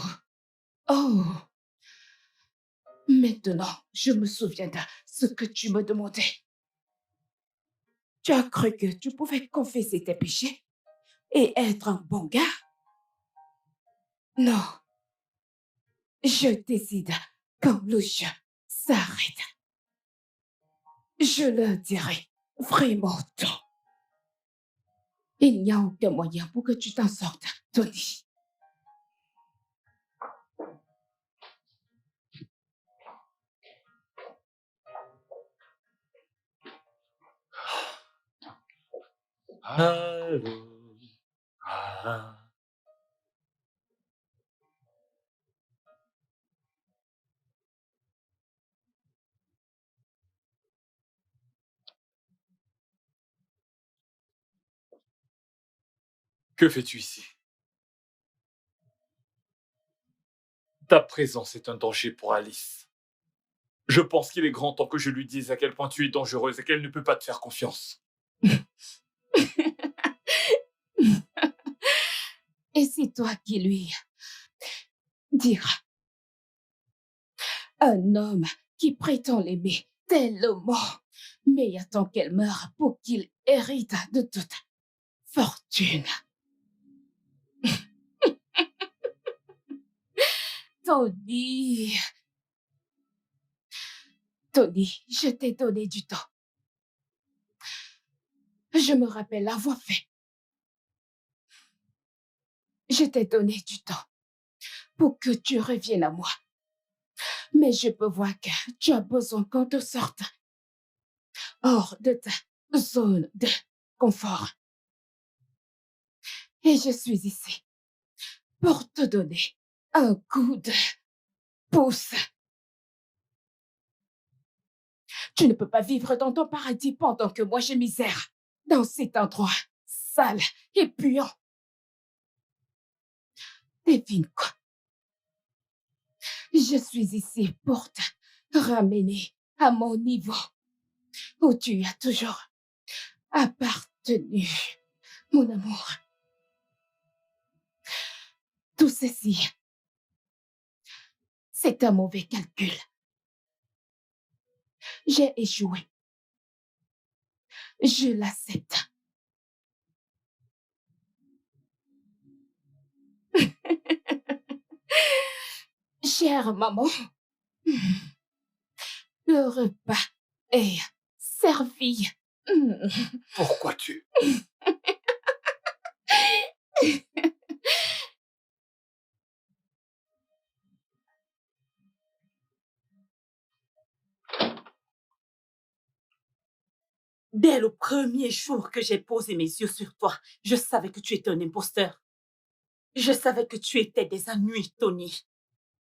oh. Maintenant, je me souviens de ce que tu me demandais. Tu as cru que tu pouvais confesser tes péchés et être un bon gars? Non. Je décide quand le jeu s'arrête. Je le dirai vraiment tôt. Il n'y a aucun moyen pour que tu t'en sortes, Tony. Allô. Ah. Que fais-tu ici? Ta présence est un danger pour Alice. Je pense qu'il est grand temps que je lui dise à quel point tu es dangereuse et qu'elle ne peut pas te faire confiance. Et c'est toi qui lui diras. Un homme qui prétend l'aimer tellement, mais attend qu'elle meure pour qu'il hérite de toute fortune. Tony, je t'ai donné du temps. Je me rappelle avoir fait. Je t'ai donné du temps pour que tu reviennes à moi. Mais je peux voir que tu as besoin qu'on te sorte hors de ta zone de confort. Et je suis ici pour te donner un coup de pouce. Tu ne peux pas vivre dans ton paradis pendant que moi j'ai misère dans cet endroit sale et puant. Devine quoi? Je suis ici pour te ramener à mon niveau où tu as toujours appartenu, mon amour. Tout ceci, c'est un mauvais calcul. J'ai échoué. Je l'accepte. Chère maman, le repas est servi. Pourquoi tu... Dès le premier jour que j'ai posé mes yeux sur toi, je savais que tu étais un imposteur. Je savais que tu étais des ennuis, Tony.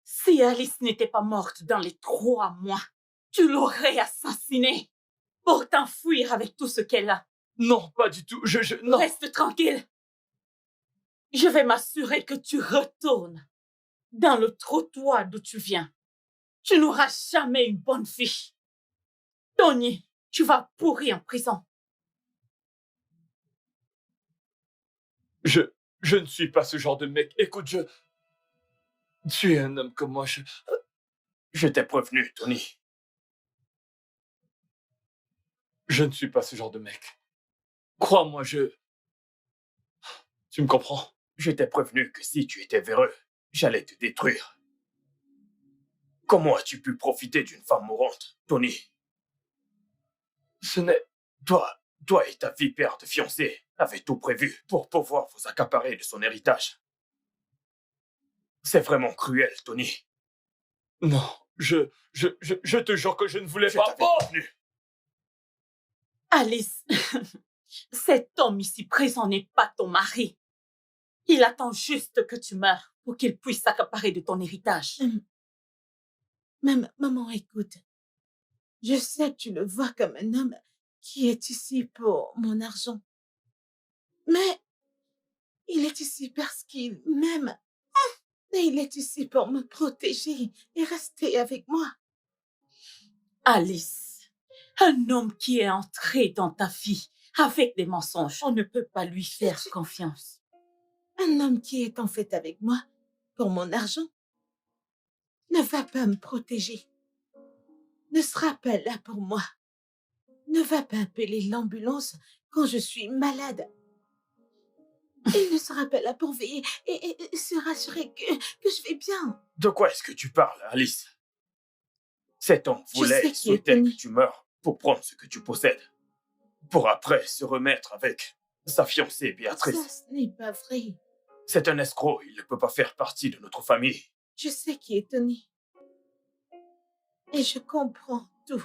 Si Alice n'était pas morte dans les 3 mois, tu l'aurais assassinée pour t'enfuir avec tout ce qu'elle a. Non, pas du tout. Non. Reste tranquille. Je vais m'assurer que tu retournes dans le trottoir d'où tu viens. Tu n'auras jamais une bonne vie. Tony, tu vas pourrir en prison. Je ne suis pas ce genre de mec. Écoute, tu es un homme comme moi, Je t'ai prévenu, Tony. Je ne suis pas ce genre de mec. Crois-moi, Tu me comprends? Je t'ai prévenu que si tu étais véreux, j'allais te détruire. Comment as-tu pu profiter d'une femme mourante, Tony? Ce n'est... Toi et ta vipère de fiancée avez tout prévu pour pouvoir vous accaparer de son héritage. C'est vraiment cruel, Tony. Non, Je te jure que je ne voulais Je pas. t'avais Oh prévenu. Alice, cet homme ici présent n'est pas ton mari. Il attend juste que tu meurs pour qu'il puisse s'accaparer de ton héritage. Maman, écoute. Je sais que tu le vois comme un homme qui est ici pour mon argent. Mais il est ici parce qu'il m'aime. Et il est ici pour me protéger et rester avec moi. Alice, un homme qui est entré dans ta vie avec des mensonges, on ne peut pas lui faire confiance. Un homme qui est en fait avec moi pour mon argent ne va pas me protéger. Ne sera pas là pour moi. Ne va pas appeler l'ambulance quand je suis malade. Il ne sera pas là pour veiller et se rassurer que je vais bien. De quoi est-ce que tu parles, Alice? Cet homme Je voulait sais et qui est souhaitait que Tony. tu meurs pour prendre ce que tu possèdes. Pour après se remettre avec sa fiancée Ça, Béatrice. ce n'est pas vrai. C'est un escroc, il ne peut pas faire partie de notre famille. Je sais qui est Tony. Et je comprends tout.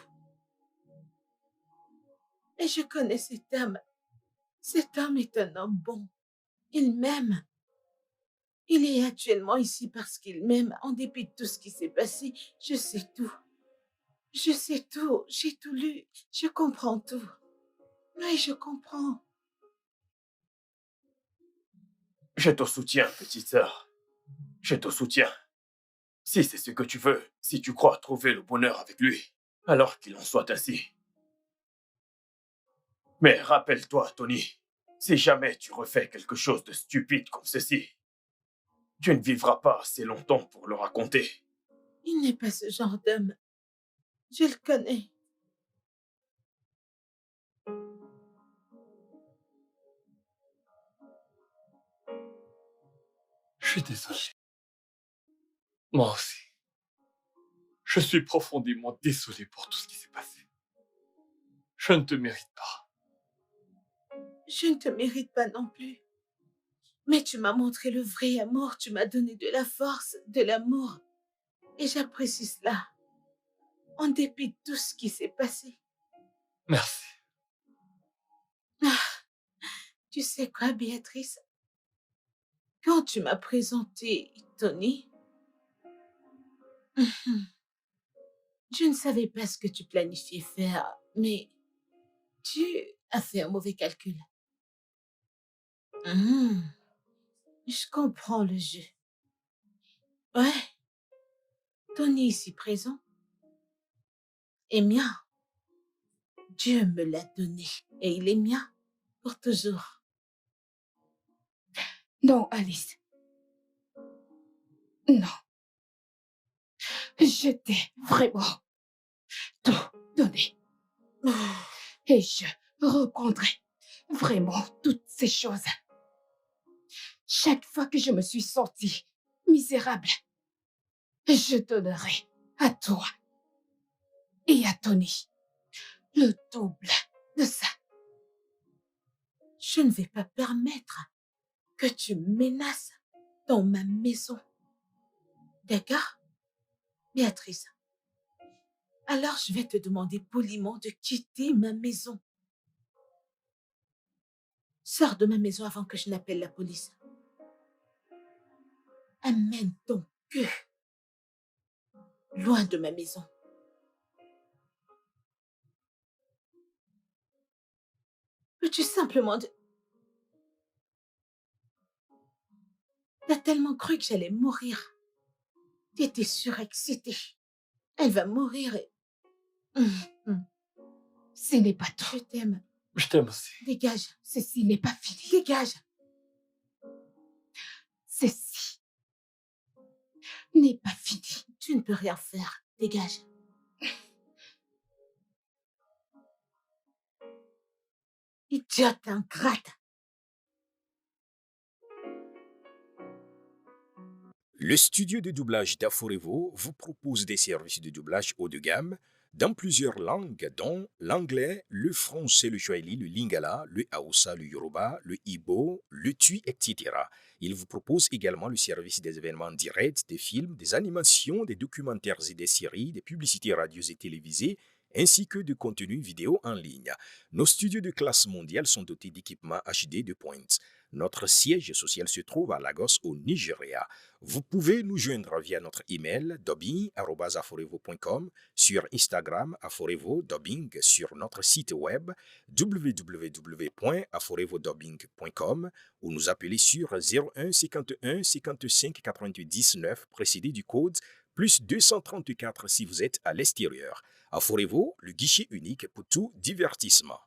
Et je connais cet homme. Cet homme est un homme bon. Il m'aime. Il est actuellement ici parce qu'il m'aime, en dépit de tout ce qui s'est passé. Je sais tout. Je sais tout. J'ai tout lu. Je comprends tout. Oui, je comprends. Je te soutiens, petite sœur. Je te soutiens. Si c'est ce que tu veux, si tu crois trouver le bonheur avec lui, alors qu'il en soit ainsi. Mais rappelle-toi, Tony, si jamais tu refais quelque chose de stupide comme ceci, tu ne vivras pas assez longtemps pour le raconter. Il n'est pas ce genre d'homme. Je le connais. Je suis désolé. Moi aussi. Je suis profondément désolé pour tout ce qui s'est passé. Je ne te mérite pas. Je ne te mérite pas non plus. Mais tu m'as montré le vrai amour. Tu m'as donné de la force, de l'amour. Et j'apprécie cela. En dépit de tout ce qui s'est passé. Merci. Tu sais quoi, Béatrice? Quand tu m'as présenté Tony, je ne savais pas ce que tu planifiais faire, mais tu as fait un mauvais calcul. Hmm, je comprends le jeu. Ouais, Tony ici présent est mien. Dieu me l'a donné et il est mien pour toujours. Non, Alice. Non. Je t'ai vraiment tout donné. Et je reprendrai vraiment toutes ces choses. Chaque fois que je me suis sentie misérable, je donnerai à toi et à Tony le double de ça. Je ne vais pas permettre que tu me menaces dans ma maison. D'accord, Béatrice? Alors je vais te demander poliment de quitter ma maison. Sors de ma maison avant que je n'appelle la police. Amène ton queue loin de ma maison. Peux-tu simplement... T'as tellement cru que j'allais mourir. T'étais surexcitée. Elle va mourir et... Ce n'est pas Je tout. t'aime. Je t'aime aussi. Dégage. Ceci n'est pas fini. Dégage. Ceci n'est pas fini. Tu ne peux rien faire. Dégage. Idiote ingrate. Le studio de doublage d'Aforevo vous propose des services de doublage haut de gamme, dans plusieurs langues, dont l'anglais, le français, le swahili, le lingala, le hausa, le yoruba, le igbo, le tui, etc. Il vous propose également le service des événements directs, des films, des animations, des documentaires et des séries, des publicités radios et télévisées, ainsi que de contenus vidéo en ligne. Nos studios de classe mondiale sont dotés d'équipements HD de pointe. Notre siège social se trouve à Lagos, au Nigeria. Vous pouvez nous joindre via notre email dubbing@aforevo.com, sur Instagram aforevo-dubbing, sur notre site web www.aforevo-dubbing.com ou nous appeler sur 01 51 55 90 9 précédé du code plus 234 si vous êtes à l'extérieur. Aforevo, le guichet unique pour tout divertissement.